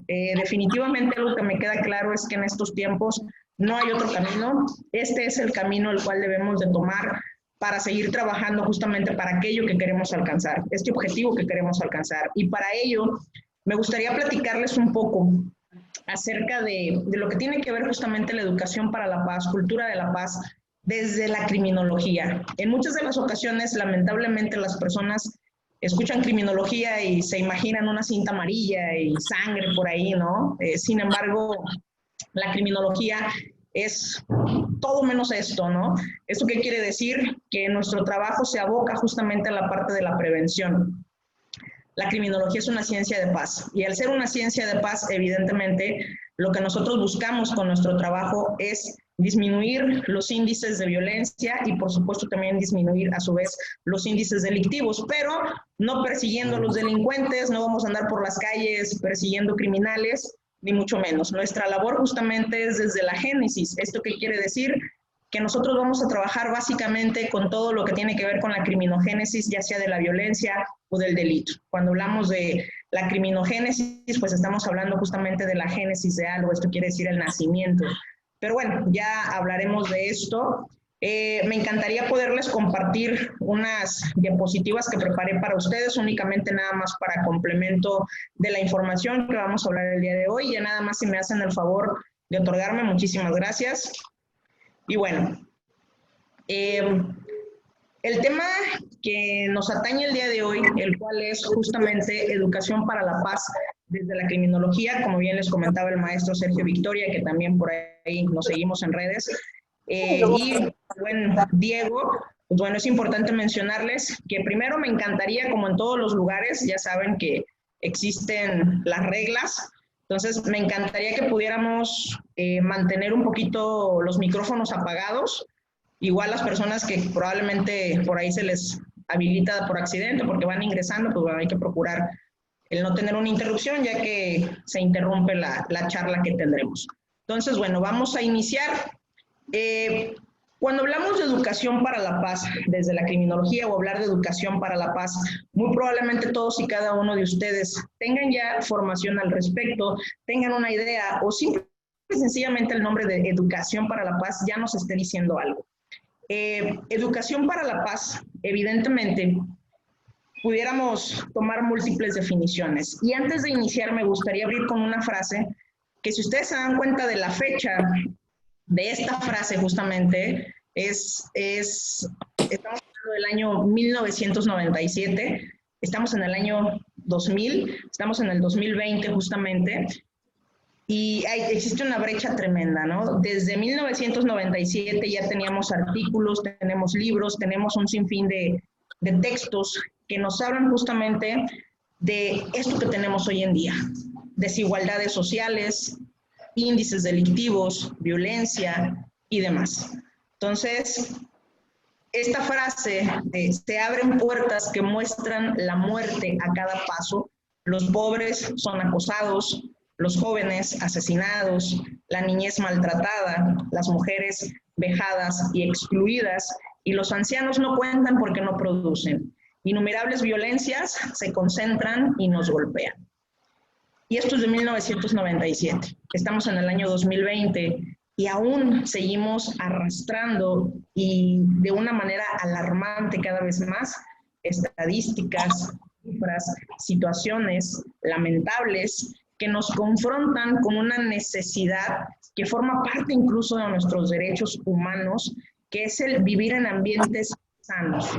Definitivamente algo que me queda claro es que en estos tiempos no hay otro camino. Este es el camino el cual debemos de tomar para seguir trabajando justamente para aquello que queremos alcanzar, este objetivo que queremos alcanzar. Y para ello, me gustaría platicarles un poco acerca de lo que tiene que ver justamente la educación para la paz, cultura de la paz, desde la criminología. En muchas de las ocasiones, lamentablemente, las personas escuchan criminología y se imaginan una cinta amarilla y sangre por ahí, ¿no? Sin embargo, la criminología es todo menos esto, ¿no? ¿Esto qué quiere decir? Que nuestro trabajo se aboca justamente a la parte de la prevención. La criminología es una ciencia de paz y al ser una ciencia de paz, evidentemente, lo que nosotros buscamos con nuestro trabajo es disminuir los índices de violencia y por supuesto también disminuir a su vez los índices delictivos, pero no persiguiendo a los delincuentes, no vamos a andar por las calles persiguiendo criminales, ni mucho menos. Nuestra labor justamente es desde la génesis. ¿Esto qué quiere decir? Que nosotros vamos a trabajar básicamente con todo lo que tiene que ver con la criminogénesis, ya sea de la violencia o del delito. Cuando hablamos de la criminogénesis, pues estamos hablando justamente de la génesis de algo, esto quiere decir el nacimiento. Pero bueno, ya hablaremos de esto. Me encantaría poderles compartir unas diapositivas que preparé para ustedes, únicamente nada más para complemento de la información que vamos a hablar el día de hoy. Ya nada más si me hacen el favor de otorgarme, muchísimas gracias. Y bueno, el tema que nos atañe el día de hoy, el cual es justamente educación para la paz desde la criminología, como bien les comentaba el maestro Sergio Victoria, que también por ahí nos seguimos en redes, y bueno, Diego, pues bueno, es importante mencionarles que primero me encantaría, como en todos los lugares, ya saben que existen las reglas, entonces me encantaría que pudiéramos mantener un poquito los micrófonos apagados. Igual las personas que probablemente por ahí se les habilita por accidente porque van ingresando, pues bueno, hay que procurar el no tener una interrupción ya que se interrumpe la charla que tendremos. Entonces, bueno, vamos a iniciar. Cuando hablamos de educación para la paz desde la criminología o hablar de educación para la paz, muy probablemente todos y cada uno de ustedes tengan ya formación al respecto, tengan una idea o simplemente sencillamente el nombre de educación para la paz ya nos esté diciendo algo. Educación para la paz, evidentemente, pudiéramos tomar múltiples definiciones. Y antes de iniciar, me gustaría abrir con una frase que si ustedes se dan cuenta de la fecha de esta frase justamente, estamos hablando del año 1997, estamos en el año 2000, estamos en el 2020 justamente, y existe una brecha tremenda, ¿no? Desde 1997 ya teníamos artículos, tenemos libros, tenemos un sinfín de textos que nos hablan justamente de esto que tenemos hoy en día. Desigualdades sociales, índices delictivos, violencia y demás. Entonces, esta frase se abren puertas que muestran la muerte a cada paso. Los pobres son acosados, los jóvenes asesinados, la niñez maltratada, las mujeres vejadas y excluidas, y los ancianos no cuentan porque no producen. Innumerables violencias se concentran y nos golpean. Y esto es de 1997. Estamos en el año 2020 y aún seguimos arrastrando y de una manera alarmante cada vez más estadísticas, cifras, situaciones lamentables que nos confrontan con una necesidad que forma parte incluso de nuestros derechos humanos, que es el vivir en ambientes sanos.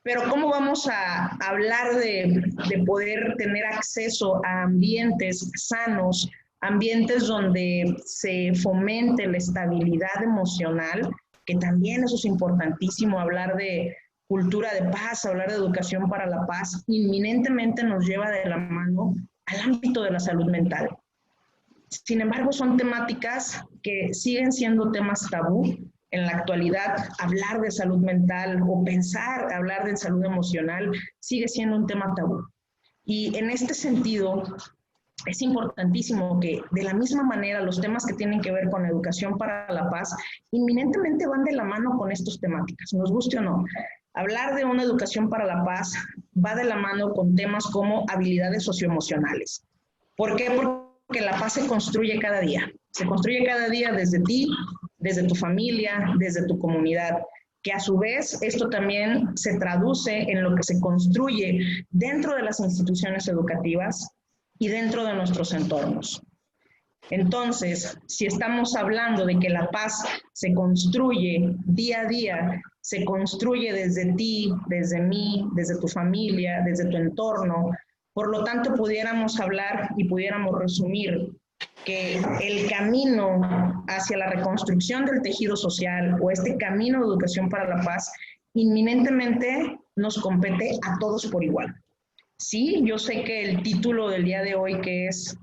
Pero ¿cómo vamos a hablar de poder tener acceso a ambientes sanos, ambientes donde se fomente la estabilidad emocional, que también eso es importantísimo, hablar de cultura de paz, hablar de educación para la paz, inminentemente nos lleva de la mano al ámbito de la salud mental? Sin embargo, son temáticas que siguen siendo temas tabú. En la actualidad, hablar de salud mental o pensar hablar de salud emocional sigue siendo un tema tabú. Y en este sentido, es importantísimo que de la misma manera los temas que tienen que ver con educación para la paz inminentemente van de la mano con estas temáticas, nos guste o no. Hablar de una educación para la paz va de la mano con temas como habilidades socioemocionales. ¿Por qué? que la paz se construye cada día. Se construye cada día desde ti, desde tu familia, desde tu comunidad, que a su vez esto también se traduce en lo que se construye dentro de las instituciones educativas y dentro de nuestros entornos. Entonces, si estamos hablando de que la paz se construye día a día, se construye desde ti, desde mí, desde tu familia, desde tu entorno, por lo tanto pudiéramos hablar y pudiéramos resumir que el camino hacia la reconstrucción del tejido social o este camino de educación para la paz inminentemente nos compete a todos por igual. Sí, yo sé que el título del día de hoy, que es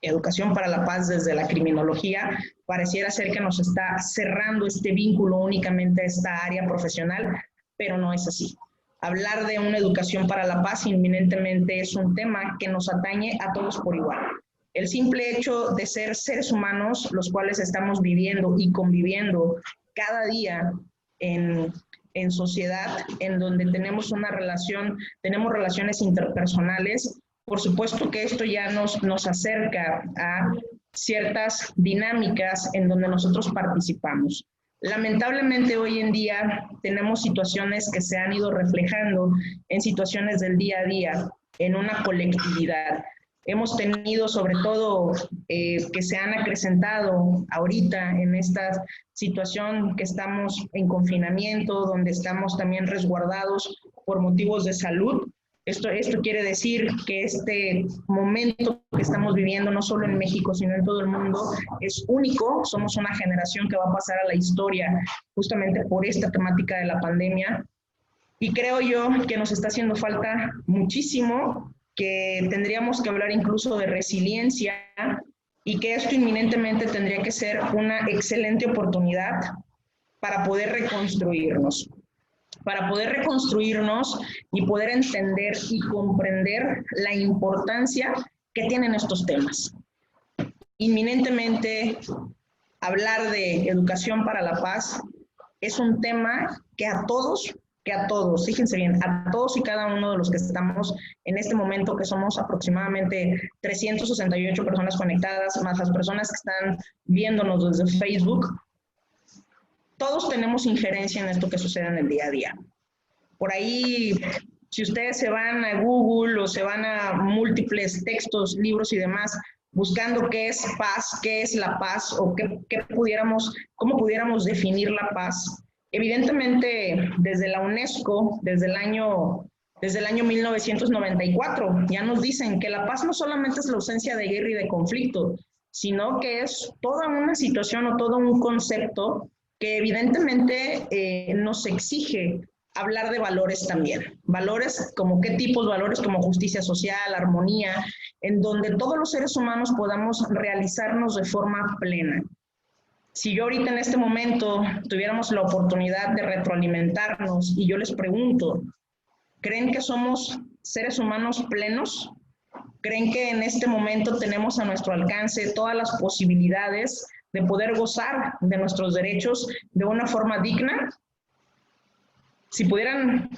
Educación para la Paz desde la criminología, pareciera ser que nos está cerrando este vínculo únicamente a esta área profesional, pero no es así. Hablar de una educación para la paz inminentemente es un tema que nos atañe a todos por igual. El simple hecho de ser seres humanos, los cuales estamos viviendo y conviviendo cada día en sociedad, en donde tenemos una relación, tenemos relaciones interpersonales, por supuesto que esto ya nos acerca a ciertas dinámicas en donde nosotros participamos. Lamentablemente hoy en día tenemos situaciones que se han ido reflejando en situaciones del día a día, en una colectividad. Hemos tenido sobre todo que se han acrecentado ahorita en esta situación que estamos en confinamiento, donde estamos también resguardados por motivos de salud. Esto quiere decir que este momento que estamos viviendo, no solo en México, sino en todo el mundo, es único. Somos una generación que va a pasar a la historia justamente por esta temática de la pandemia. Y creo yo que nos está haciendo falta muchísimo, que tendríamos que hablar incluso de resiliencia y que esto inminentemente tendría que ser una excelente oportunidad para poder reconstruirnos. Para poder reconstruirnos y poder entender y comprender la importancia que tienen estos temas. Inminentemente, hablar de educación para la paz es un tema que a todos, fíjense bien, a todos y cada uno de los que estamos en este momento, que somos aproximadamente 368 personas conectadas, más las personas que están viéndonos desde Facebook, todos tenemos injerencia en esto que sucede en el día a día. Por ahí, si ustedes se van a Google o se van a múltiples textos, libros y demás, buscando qué es paz, qué es la paz o cómo pudiéramos definir la paz. Evidentemente, desde la UNESCO, desde el año 1994, ya nos dicen que la paz no solamente es la ausencia de guerra y de conflicto, sino que es toda una situación o todo un concepto que evidentemente nos exige hablar de valores también. Valores como qué tipos, valores como justicia social, armonía, en donde todos los seres humanos podamos realizarnos de forma plena. Si yo ahorita en este momento tuviéramos la oportunidad de retroalimentarnos y yo les pregunto, ¿creen que somos seres humanos plenos? ¿Creen que en este momento tenemos a nuestro alcance todas las posibilidades de poder gozar de nuestros derechos de una forma digna? Si pudieran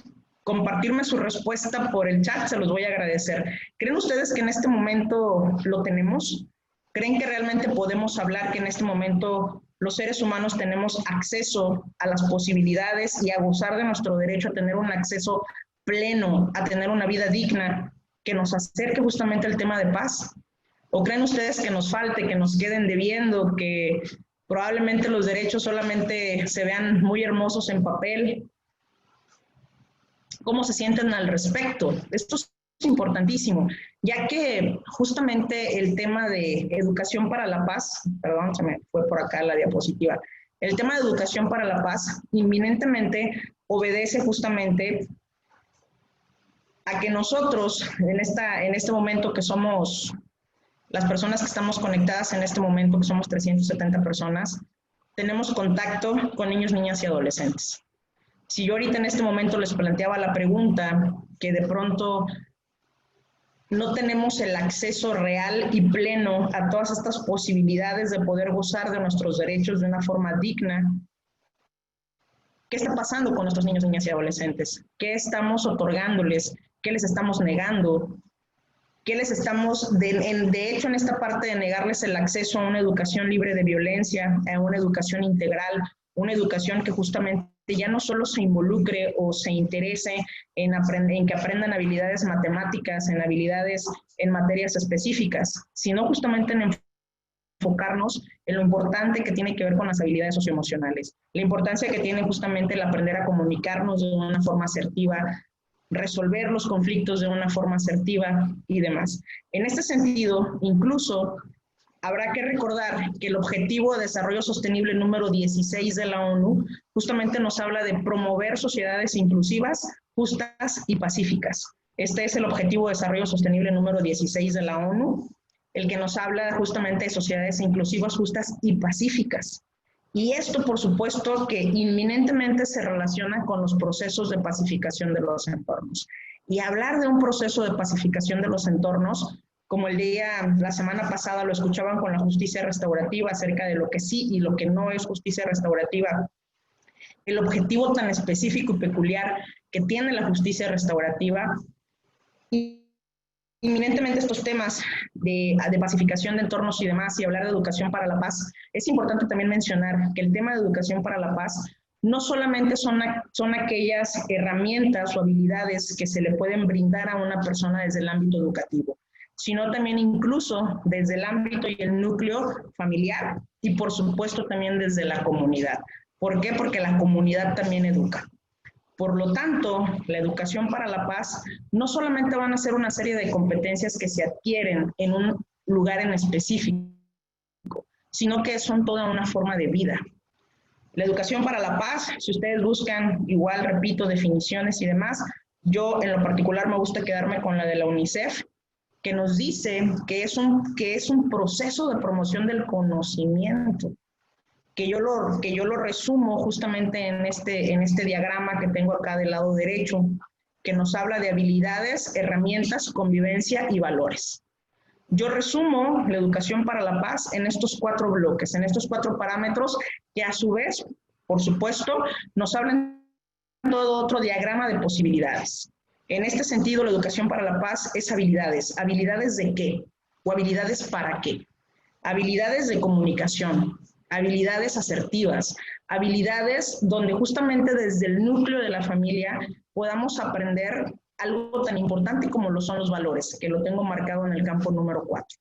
compartirme su respuesta por el chat, se los voy a agradecer. ¿Creen ustedes que en este momento lo tenemos? ¿Creen que realmente podemos hablar que en este momento los seres humanos tenemos acceso a las posibilidades y a gozar de nuestro derecho a tener un acceso pleno, a tener una vida digna que nos acerque justamente al tema de paz? ¿O creen ustedes que nos falte, que nos queden debiendo, que probablemente los derechos solamente se vean muy hermosos en papel? ¿Cómo se sienten al respecto? Esto es importantísimo, ya que justamente el tema de educación para la paz, perdón, se me fue por acá la diapositiva, el tema de educación para la paz inminentemente obedece justamente a que nosotros en este momento que somos las personas que estamos conectadas en este momento, que somos 370 personas, tenemos contacto con niños, niñas y adolescentes. Si yo ahorita en este momento les planteaba la pregunta que de pronto no tenemos el acceso real y pleno a todas estas posibilidades de poder gozar de nuestros derechos de una forma digna, ¿qué está pasando con nuestros niños, niñas y adolescentes? ¿Qué estamos otorgándoles? ¿Qué les estamos negando? ¿Qué les estamos, de hecho, en esta parte de negarles el acceso a una educación libre de violencia, a una educación integral, una educación que justamente ya no solo se involucre o se interese en que aprendan habilidades matemáticas, en habilidades en materias específicas, sino justamente en enfocarnos en lo importante que tiene que ver con las habilidades socioemocionales, la importancia que tiene justamente el aprender a comunicarnos de una forma asertiva, resolver los conflictos de una forma asertiva y demás. En este sentido, incluso habrá que recordar que el Objetivo de Desarrollo Sostenible número 16 de la ONU justamente nos habla de promover sociedades inclusivas, justas y pacíficas. Este es el Objetivo de Desarrollo Sostenible número 16 de la ONU, el que nos habla justamente de sociedades inclusivas, justas y pacíficas. Y esto, por supuesto, que inminentemente se relaciona con los procesos de pacificación de los entornos. Y hablar de un proceso de pacificación de los entornos, como la semana pasada lo escuchaban con la justicia restaurativa acerca de lo que sí y lo que no es justicia restaurativa, el objetivo tan específico y peculiar que tiene la justicia restaurativa, inminentemente estos temas de pacificación de entornos y demás, y hablar de educación para la paz, es importante también mencionar que el tema de educación para la paz no solamente son aquellas herramientas o habilidades que se le pueden brindar a una persona desde el ámbito educativo, sino también incluso desde el ámbito y el núcleo familiar y por supuesto también desde la comunidad. ¿Por qué? Porque la comunidad también educa. Por lo tanto, la educación para la paz no solamente van a ser una serie de competencias que se adquieren en un lugar en específico, sino que son toda una forma de vida. La educación para la paz, si ustedes buscan, igual repito, definiciones y demás, yo en lo particular me gusta quedarme con la de la UNICEF, que nos dice que es un proceso de promoción del conocimiento, que yo lo resumo justamente en este diagrama que tengo acá del lado derecho, que nos habla de habilidades, herramientas, convivencia y valores. Yo resumo la educación para la paz en estos 4 bloques, en estos 4 parámetros, que a su vez, por supuesto, nos hablan de todo otro diagrama de posibilidades. En este sentido, la educación para la paz es habilidades. ¿Habilidades de qué? ¿O habilidades para qué? Habilidades de comunicación, habilidades asertivas, habilidades donde justamente desde el núcleo de la familia podamos aprender algo tan importante como lo son los valores, que lo tengo marcado en el campo número 4.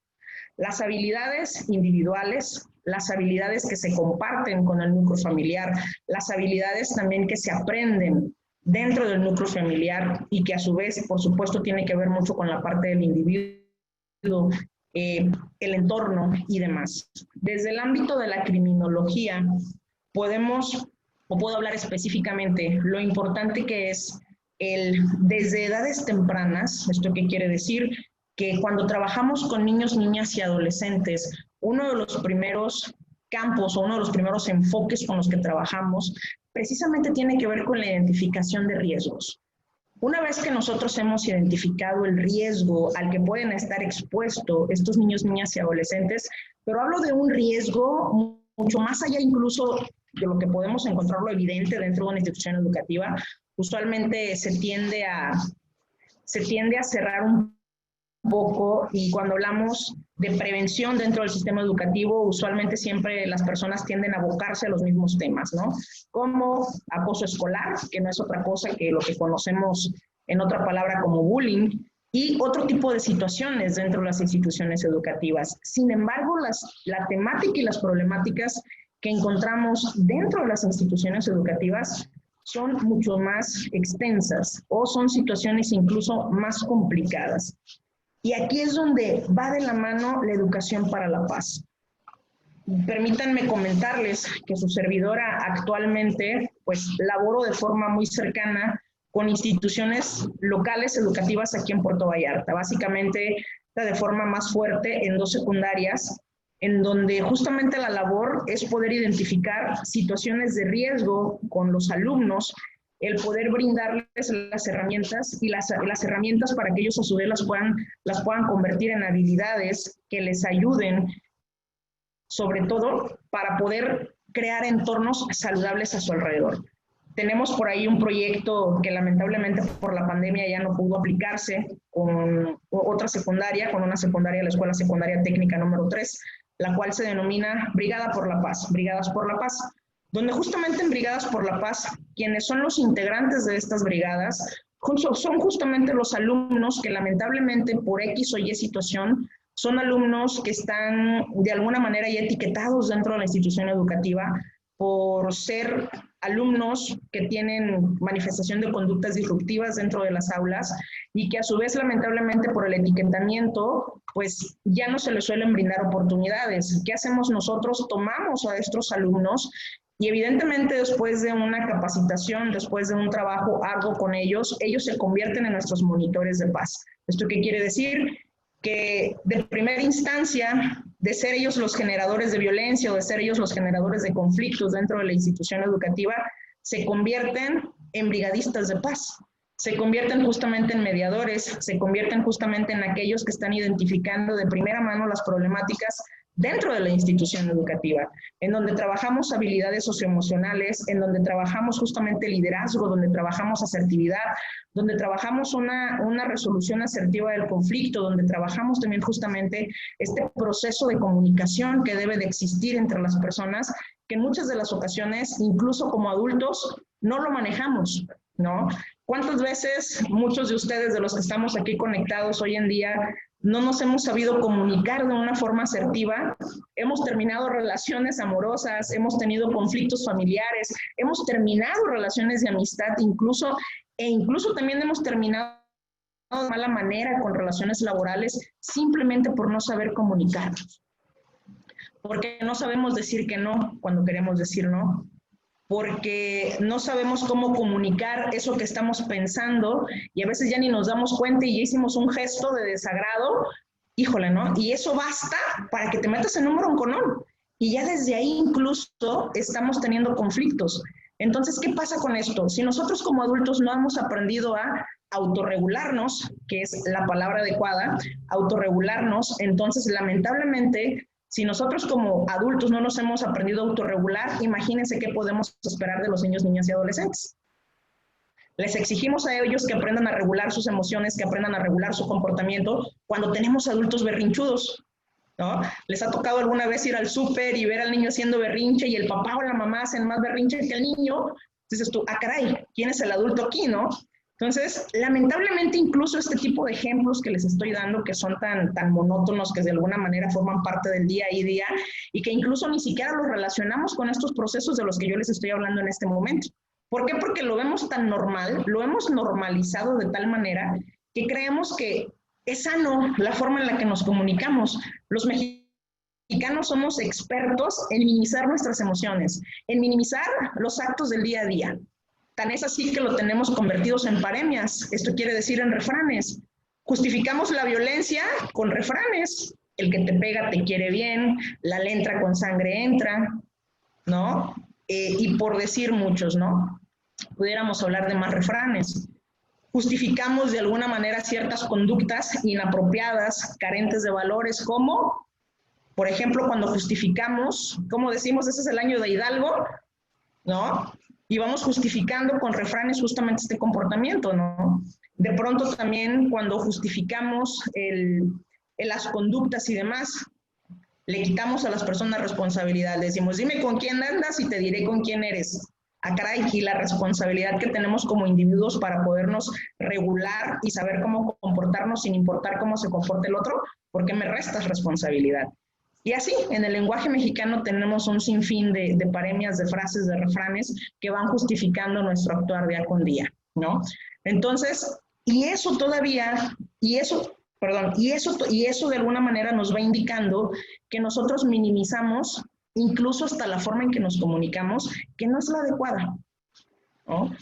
Las habilidades individuales, las habilidades que se comparten con el núcleo familiar, las habilidades también que se aprenden dentro del núcleo familiar y que a su vez, por supuesto, tiene que ver mucho con la parte del individuo, el entorno y demás. Desde el ámbito de la criminología, puedo hablar específicamente lo importante que es desde edades tempranas. ¿Esto qué quiere decir? Que cuando trabajamos con niños, niñas y adolescentes, uno de los primeros campos o uno de los primeros enfoques con los que trabajamos precisamente tiene que ver con la identificación de riesgos. Una vez que nosotros hemos identificado el riesgo al que pueden estar expuestos estos niños, niñas y adolescentes, pero hablo de un riesgo mucho más allá incluso de lo que podemos encontrarlo evidente dentro de una institución educativa, usualmente se tiende a cerrar un poco, y cuando hablamos de prevención dentro del sistema educativo, usualmente siempre las personas tienden a abocarse a los mismos temas, ¿no? Como acoso escolar, que no es otra cosa que lo que conocemos en otra palabra como bullying, y otro tipo de situaciones dentro de las instituciones educativas. Sin embargo, la temática y las problemáticas que encontramos dentro de las instituciones educativas son mucho más extensas o son situaciones incluso más complicadas. Y aquí es donde va de la mano la educación para la paz. Permítanme comentarles que su servidora actualmente pues laboro de forma muy cercana con instituciones locales educativas aquí en Puerto Vallarta, básicamente de forma más fuerte en 2 secundarias, en donde justamente la labor es poder identificar situaciones de riesgo con los alumnos, el poder brindarles las herramientas y las herramientas para que ellos a su vez las puedan convertir en habilidades que les ayuden, sobre todo para poder crear entornos saludables a su alrededor. Tenemos por ahí un proyecto que lamentablemente por la pandemia ya no pudo aplicarse con otra secundaria, con una secundaria, la Escuela Secundaria Técnica número 3, la cual se denomina Brigada por la Paz, Brigadas por la Paz, donde justamente en Brigadas por la Paz, quienes son los integrantes de estas brigadas, son justamente los alumnos que lamentablemente por X o Y situación son alumnos que están de alguna manera ya etiquetados dentro de la institución educativa por ser alumnos que tienen manifestación de conductas disruptivas dentro de las aulas y que a su vez lamentablemente por el etiquetamiento pues ya no se les suelen brindar oportunidades. ¿Qué hacemos nosotros? Tomamos a estos alumnos y evidentemente después de una capacitación, después de un trabajo arduo con ellos, ellos se convierten en nuestros monitores de paz. ¿Esto qué quiere decir? Que de primera instancia, de ser ellos los generadores de violencia o de ser ellos los generadores de conflictos dentro de la institución educativa, se convierten en brigadistas de paz, se convierten justamente en mediadores, se convierten justamente en aquellos que están identificando de primera mano las problemáticas dentro de la institución educativa, en donde trabajamos habilidades socioemocionales, en donde trabajamos justamente liderazgo, donde trabajamos asertividad, donde trabajamos una resolución asertiva del conflicto, donde trabajamos también justamente este proceso de comunicación que debe de existir entre las personas, que en muchas de las ocasiones, incluso como adultos, no lo manejamos, ¿no? ¿Cuántas veces muchos de ustedes, de los que estamos aquí conectados hoy en día, no nos hemos sabido comunicar de una forma asertiva? Hemos terminado relaciones amorosas, hemos tenido conflictos familiares, hemos terminado relaciones de amistad incluso también hemos terminado de mala manera con relaciones laborales simplemente por no saber comunicarnos. Porque no sabemos decir que no cuando queremos decir no. Porque no sabemos cómo comunicar eso que estamos pensando y a veces ya ni nos damos cuenta y ya hicimos un gesto de desagrado, híjole, ¿no? Y eso basta para que te metas en un bronconón. Y ya desde ahí incluso estamos teniendo conflictos. Entonces, ¿qué pasa con esto? Si nosotros como adultos no hemos aprendido a autorregularnos, que es la palabra adecuada, autorregularnos, entonces lamentablemente, si nosotros como adultos no nos hemos aprendido a autorregular, imagínense qué podemos esperar de los niños, niñas y adolescentes. Les exigimos a ellos que aprendan a regular sus emociones, que aprendan a regular su comportamiento cuando tenemos adultos berrinchudos, ¿no? ¿Les ha tocado alguna vez ir al súper y ver al niño haciendo berrinche y el papá o la mamá hacen más berrinche que el niño? Dices tú, ah, caray, ¿quién es el adulto aquí, no? Entonces, lamentablemente, incluso este tipo de ejemplos que les estoy dando, que son tan monótonos, que de alguna manera forman parte del día a día, y que incluso ni siquiera los relacionamos con estos procesos de los que yo les estoy hablando en este momento. ¿Por qué? Porque lo vemos tan normal, lo hemos normalizado de tal manera que creemos que es sano la forma en la que nos comunicamos. Los mexicanos somos expertos en minimizar nuestras emociones, en minimizar los actos del día a día. Tan es así que lo tenemos convertidos en paremias, esto quiere decir en refranes. Justificamos la violencia con refranes. El que te pega te quiere bien, la le entra con sangre entra, ¿no? Y por decir muchos, ¿no? Pudiéramos hablar de más refranes. Justificamos de alguna manera ciertas conductas inapropiadas, carentes de valores, como, por ejemplo, cuando justificamos, como decimos, ese es el año de Hidalgo, ¿no? Y vamos justificando con refranes justamente este comportamiento, ¿no? De pronto también cuando justificamos las conductas y demás, le quitamos a las personas responsabilidad. Decimos, dime con quién andas y te diré con quién eres. Ah, caray, y la responsabilidad que tenemos como individuos para podernos regular y saber cómo comportarnos sin importar cómo se comporte el otro, ¿por qué me restas responsabilidad? Y así, en el lenguaje mexicano tenemos un sinfín de paremias, de frases, de refranes que van justificando nuestro actuar día con día, ¿no? Entonces, y eso de alguna manera nos va indicando que nosotros minimizamos incluso hasta la forma en que nos comunicamos, que no es la adecuada, ¿no?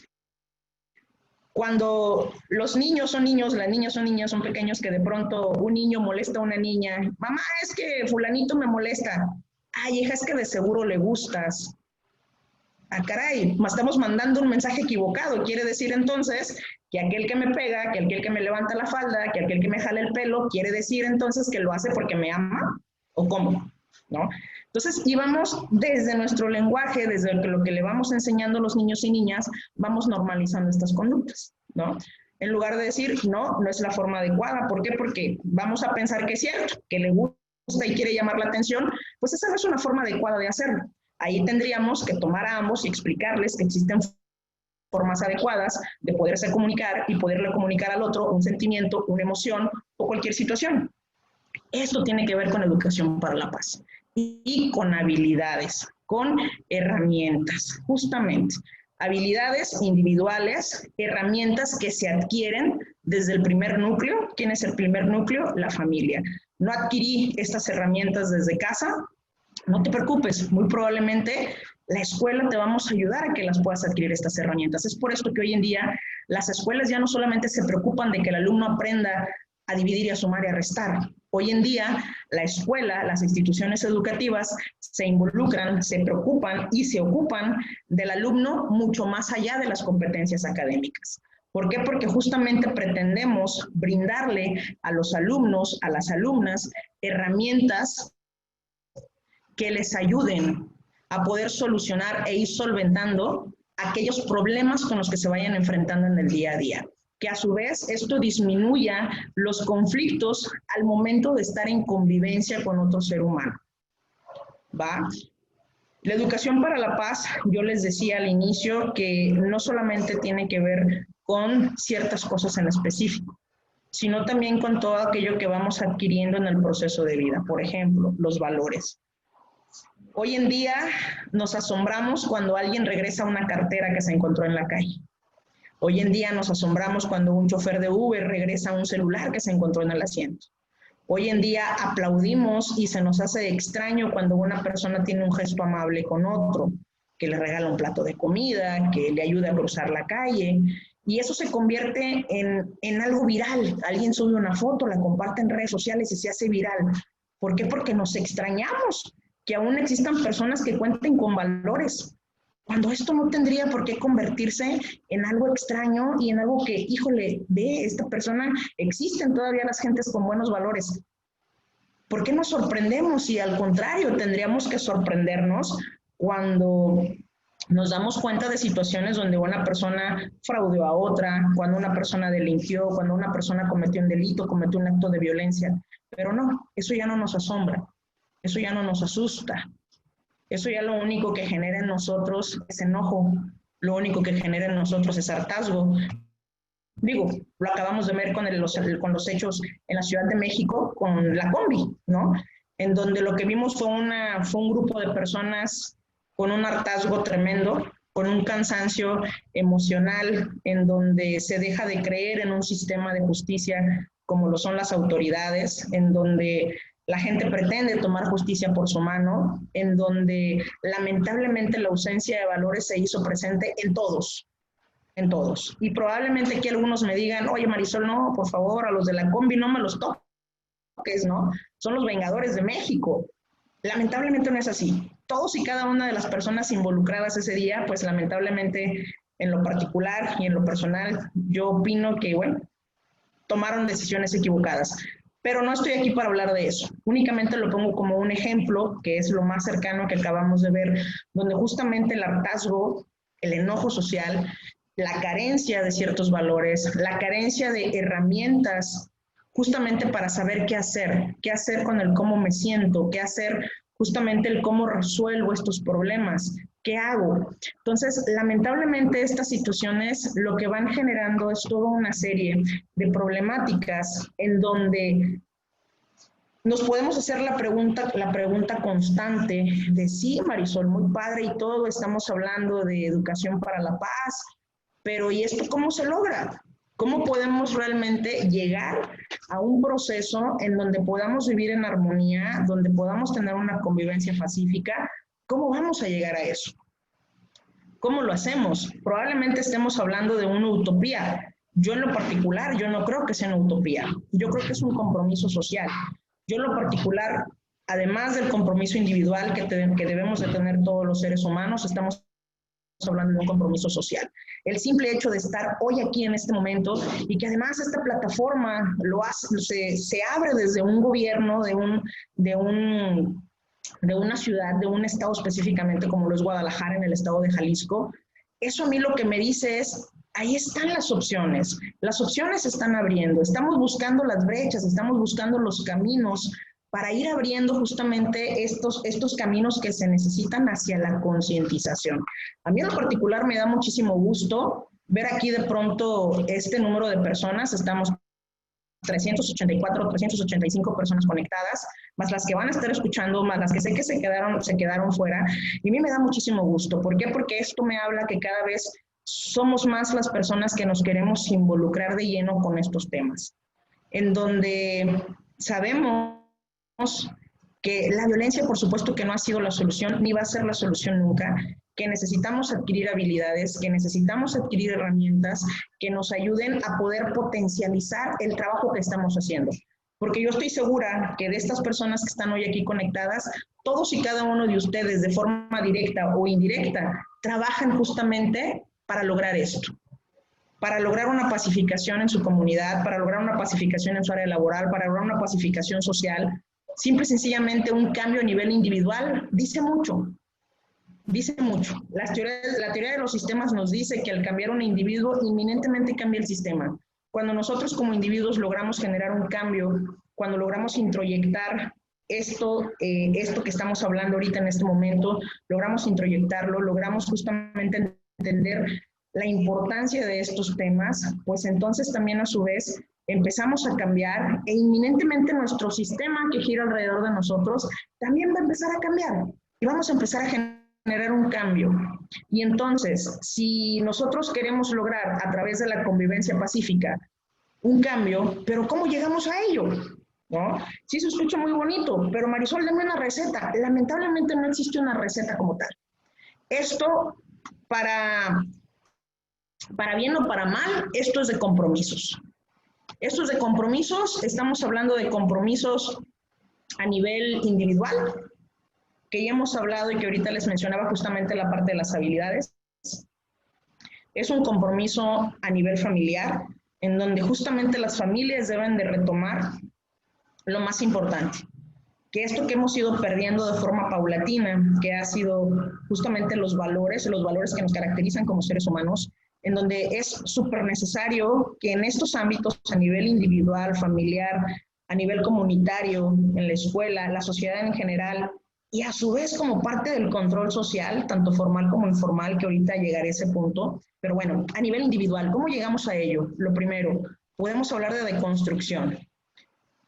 Cuando los niños son niños, las niñas son niñas, son pequeños, que de pronto un niño molesta a una niña, mamá, es que fulanito me molesta, ay, hija, es que de seguro le gustas. Ah, caray, estamos mandando un mensaje equivocado, quiere decir entonces que aquel que me pega, que aquel que me levanta la falda, que aquel que me jala el pelo, quiere decir entonces que lo hace porque me ama, ¿o cómo? ¿no? Entonces, íbamos desde nuestro lenguaje, desde lo que le vamos enseñando a los niños y niñas, vamos normalizando estas conductas, ¿no? En lugar de decir, no, no es la forma adecuada. ¿Por qué? Porque vamos a pensar que es cierto, que le gusta y quiere llamar la atención, pues esa no es una forma adecuada de hacerlo. Ahí tendríamos que tomar a ambos y explicarles que existen formas adecuadas de poderse comunicar y poderle comunicar al otro un sentimiento, una emoción o cualquier situación. Esto tiene que ver con educación para la paz y con habilidades, con herramientas, justamente. Habilidades individuales, herramientas que se adquieren desde el primer núcleo. ¿Quién es el primer núcleo? La familia. No adquirí estas herramientas desde casa, no te preocupes, muy probablemente la escuela te vamos a ayudar a que las puedas adquirir estas herramientas. Es por esto que hoy en día las escuelas ya no solamente se preocupan de que el alumno aprenda a dividir y a sumar y a restar. Hoy en día la escuela, las instituciones educativas se involucran, se preocupan y se ocupan del alumno mucho más allá de las competencias académicas. ¿Por qué? Porque justamente pretendemos brindarle a los alumnos, a las alumnas, herramientas que les ayuden a poder solucionar e ir solventando aquellos problemas con los que se vayan enfrentando en el día a día. Que a su vez esto disminuya los conflictos al momento de estar en convivencia con otro ser humano. ¿Va? La educación para la paz, yo les decía al inicio que no solamente tiene que ver con ciertas cosas en específico, sino también con todo aquello que vamos adquiriendo en el proceso de vida. Por ejemplo, los valores. Hoy en día nos asombramos cuando alguien regresa una cartera que se encontró en la calle. Hoy en día nos asombramos cuando un chofer de Uber regresa un celular que se encontró en el asiento. Hoy en día aplaudimos y se nos hace extraño cuando una persona tiene un gesto amable con otro, que le regala un plato de comida, que le ayuda a cruzar la calle, y eso se convierte en algo viral. Alguien sube una foto, la comparte en redes sociales y se hace viral. ¿Por qué? Porque nos extrañamos que aún existan personas que cuenten con valores, cuando esto no tendría por qué convertirse en algo extraño y en algo que, híjole, ve, esta persona, existen todavía las gentes con buenos valores. ¿Por qué nos sorprendemos? Y al contrario, tendríamos que sorprendernos cuando nos damos cuenta de situaciones donde una persona fraudeó a otra, cuando una persona delinquió, cuando una persona cometió un delito, cometió un acto de violencia. Pero no, eso ya no nos asombra, eso ya no nos asusta. Eso ya lo único que genera en nosotros es enojo, lo único que genera en nosotros es hartazgo. Digo, lo acabamos de ver con los hechos en la Ciudad de México, con la combi, ¿no? En donde lo que vimos fue un grupo de personas con un hartazgo tremendo, con un cansancio emocional, en donde se deja de creer en un sistema de justicia como lo son las autoridades, en donde la gente pretende tomar justicia por su mano, en donde lamentablemente la ausencia de valores se hizo presente en todos. Y probablemente aquí algunos me digan, oye Marisol, no, por favor, a los de la combi no me los toques, ¿no? Son los vengadores de México. Lamentablemente no es así. Todos y cada una de las personas involucradas ese día, pues lamentablemente en lo particular y en lo personal, yo opino que, bueno, tomaron decisiones equivocadas. Pero no estoy aquí para hablar de eso. Únicamente lo pongo como un ejemplo, que es lo más cercano que acabamos de ver, donde justamente el hartazgo, el enojo social, la carencia de ciertos valores, la carencia de herramientas justamente para saber qué hacer con el cómo me siento, qué hacer justamente el cómo resuelvo estos problemas, qué hago. Entonces, lamentablemente estas situaciones lo que van generando es toda una serie de problemáticas en donde nos podemos hacer la pregunta constante de sí, Marisol, muy padre y todo, estamos hablando de educación para la paz, pero ¿y esto cómo se logra? ¿Cómo podemos realmente llegar a un proceso en donde podamos vivir en armonía, donde podamos tener una convivencia pacífica? ¿Cómo vamos a llegar a eso? ¿Cómo lo hacemos? Probablemente estemos hablando de una utopía. Yo en lo particular, yo no creo que sea una utopía. Yo creo que es un compromiso social. Yo en lo particular, además del compromiso individual que debemos de tener todos los seres humanos, estamos hablando de un compromiso social. El simple hecho de estar hoy aquí en este momento y que además esta plataforma se abre desde un gobierno, de un de una ciudad, de un estado específicamente como lo es Guadalajara, en el estado de Jalisco, eso a mí lo que me dice es, ahí están las opciones se están abriendo, estamos buscando las brechas, estamos buscando los caminos para ir abriendo justamente estos caminos que se necesitan hacia la concientización. A mí en lo particular me da muchísimo gusto ver aquí de pronto este número de personas, estamos 384, 385 personas conectadas, más las que van a estar escuchando, más las que sé que se quedaron fuera. Y a mí me da muchísimo gusto. ¿Por qué? Porque esto me habla que cada vez somos más las personas que nos queremos involucrar de lleno con estos temas, en donde sabemos que la violencia, por supuesto, que no ha sido la solución, ni va a ser la solución nunca, que necesitamos adquirir habilidades, que necesitamos adquirir herramientas que nos ayuden a poder potencializar el trabajo que estamos haciendo. Porque yo estoy segura que de estas personas que están hoy aquí conectadas, todos y cada uno de ustedes, de forma directa o indirecta, trabajan justamente para lograr esto, para lograr una pacificación en su comunidad, para lograr una pacificación en su área laboral, para lograr una pacificación social. Simple y sencillamente un cambio a nivel individual dice mucho. Dice mucho. La teoría de los sistemas nos dice que al cambiar un individuo, inminentemente cambia el sistema. Cuando nosotros como individuos logramos generar un cambio, cuando logramos introyectar esto que estamos hablando ahorita en este momento, logramos introyectarlo, logramos justamente entender la importancia de estos temas, pues entonces también a su vez empezamos a cambiar e inminentemente nuestro sistema que gira alrededor de nosotros también va a empezar a cambiar y vamos a empezar a generar un cambio. Y entonces, si nosotros queremos lograr a través de la convivencia pacífica un cambio, pero ¿cómo llegamos a ello? ¿No? Sí, se escucha muy bonito, pero Marisol, dame una receta. Lamentablemente no existe una receta como tal. Esto, para bien o para mal, esto es de compromisos. Esto es de compromisos, estamos hablando de compromisos a nivel individual, que ya hemos hablado y que ahorita les mencionaba justamente la parte de las habilidades. Es un compromiso a nivel familiar, en donde justamente las familias deben de retomar lo más importante, que esto que hemos ido perdiendo de forma paulatina, que ha sido justamente los valores que nos caracterizan como seres humanos, en donde es súper necesario que en estos ámbitos, a nivel individual, familiar, a nivel comunitario, en la escuela, la sociedad en general, y a su vez como parte del control social, tanto formal como informal, que ahorita llegaré a ese punto, pero bueno, a nivel individual, ¿cómo llegamos a ello? Lo primero, podemos hablar de deconstrucción.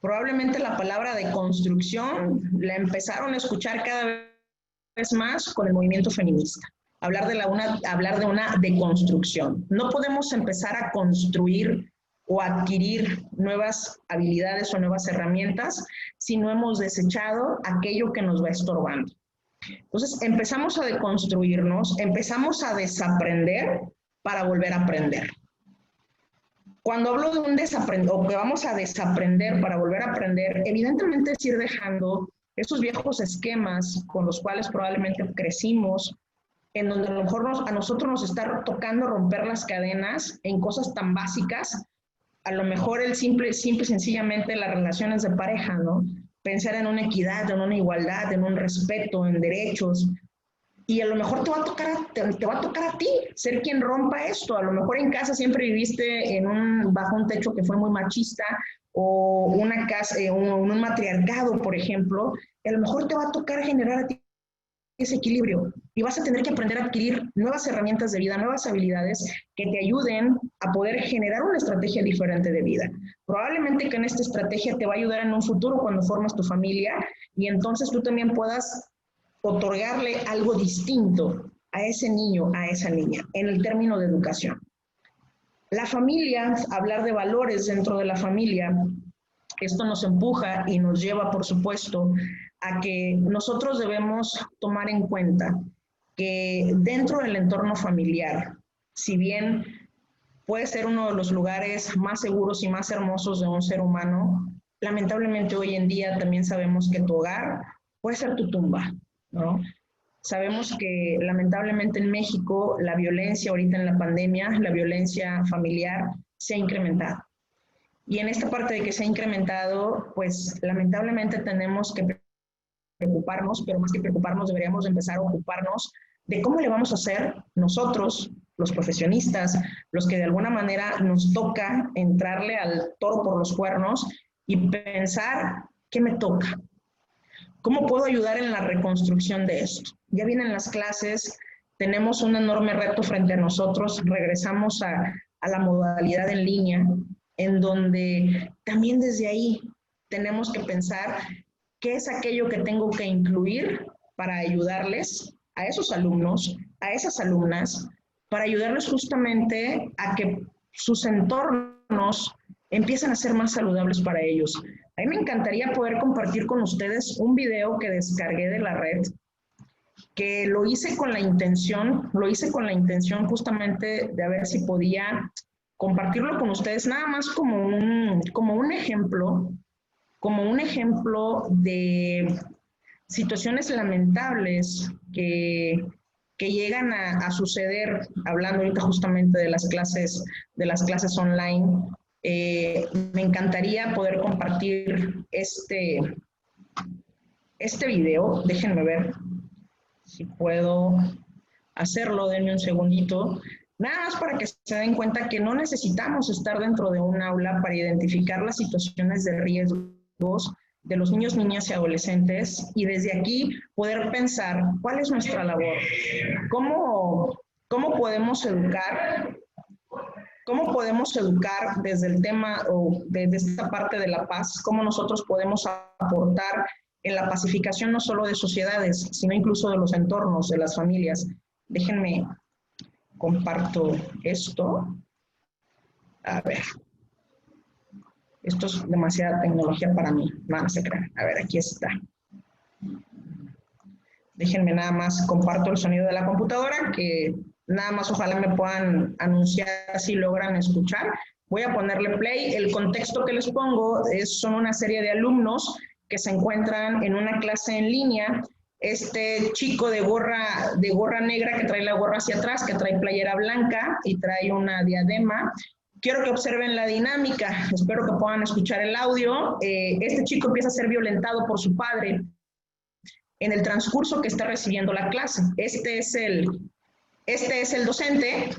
Probablemente la palabra deconstrucción la empezaron a escuchar cada vez más con el movimiento feminista. Hablar de una deconstrucción. No podemos empezar a construir o adquirir nuevas habilidades o nuevas herramientas si no hemos desechado aquello que nos va estorbando. Entonces empezamos a deconstruirnos, empezamos a desaprender para volver a aprender. Cuando hablo de un desaprender o que vamos a desaprender para volver a aprender, evidentemente es ir dejando esos viejos esquemas con los cuales probablemente crecimos, en donde a lo mejor a nosotros nos está tocando romper las cadenas en cosas tan básicas, a lo mejor el simple sencillamente las relaciones de pareja, ¿no? Pensar en una equidad, en una igualdad, en un respeto, en derechos, y a lo mejor te va a tocar a ti ser quien rompa esto. A lo mejor en casa siempre viviste bajo un techo que fue muy machista, o una casa, un matriarcado, por ejemplo, y a lo mejor te va a tocar generar a ti ese equilibrio y vas a tener que aprender a adquirir nuevas herramientas de vida, nuevas habilidades que te ayuden a poder generar una estrategia diferente de vida. Probablemente que en esta estrategia te va a ayudar en un futuro cuando formes tu familia y entonces tú también puedas otorgarle algo distinto a ese niño, a esa niña, en el término de educación. La familia, hablar de valores dentro de la familia, esto nos empuja y nos lleva, por supuesto, a que nosotros debemos tomar en cuenta que dentro del entorno familiar, si bien puede ser uno de los lugares más seguros y más hermosos de un ser humano, lamentablemente hoy en día también sabemos que tu hogar puede ser tu tumba, ¿no? Sabemos que lamentablemente en México la violencia ahorita en la pandemia, la violencia familiar se ha incrementado. Y en esta parte de que se ha incrementado, pues lamentablemente tenemos que preocuparnos, pero más que preocuparnos deberíamos empezar a ocuparnos de cómo le vamos a hacer nosotros, los profesionistas, los que de alguna manera nos toca entrarle al toro por los cuernos y pensar, ¿qué me toca? ¿Cómo puedo ayudar en la reconstrucción de esto? Ya vienen las clases, tenemos un enorme reto frente a nosotros, regresamos a la modalidad en línea, en donde también desde ahí tenemos que pensar qué es aquello que tengo que incluir para ayudarles a esos alumnos, a esas alumnas, para ayudarles justamente a que sus entornos empiecen a ser más saludables para ellos. A mí me encantaría poder compartir con ustedes un video que descargué de la red, que lo hice con la intención justamente de a ver si podía compartirlo con ustedes, nada más como un ejemplo de situaciones lamentables que llegan a suceder, hablando ahorita justamente de las clases online. Me encantaría poder compartir este video. Déjenme ver si puedo hacerlo, denme un segundito. Nada más para que se den cuenta que no necesitamos estar dentro de un aula para identificar las situaciones de riesgos de los niños, niñas y adolescentes, y desde aquí poder pensar cuál es nuestra labor, cómo podemos educar, desde el tema o desde esta parte de la paz, cómo nosotros podemos aportar en la pacificación no solo de sociedades, sino incluso de los entornos, de las familias. Déjenme comparto esto. A ver. Esto es demasiada tecnología para mí. No se crean. A ver, aquí está. Déjenme nada más comparto el sonido de la computadora, que nada más ojalá me puedan anunciar si logran escuchar. Voy a ponerle play. El contexto que les pongo son una serie de alumnos que se encuentran en una clase en línea. Este chico de gorra negra, que trae la gorra hacia atrás, que trae playera blanca y trae una diadema. Quiero que observen la dinámica, espero que puedan escuchar el audio. Este chico empieza a ser violentado por su padre en el transcurso que está recibiendo la clase. Este es el docente,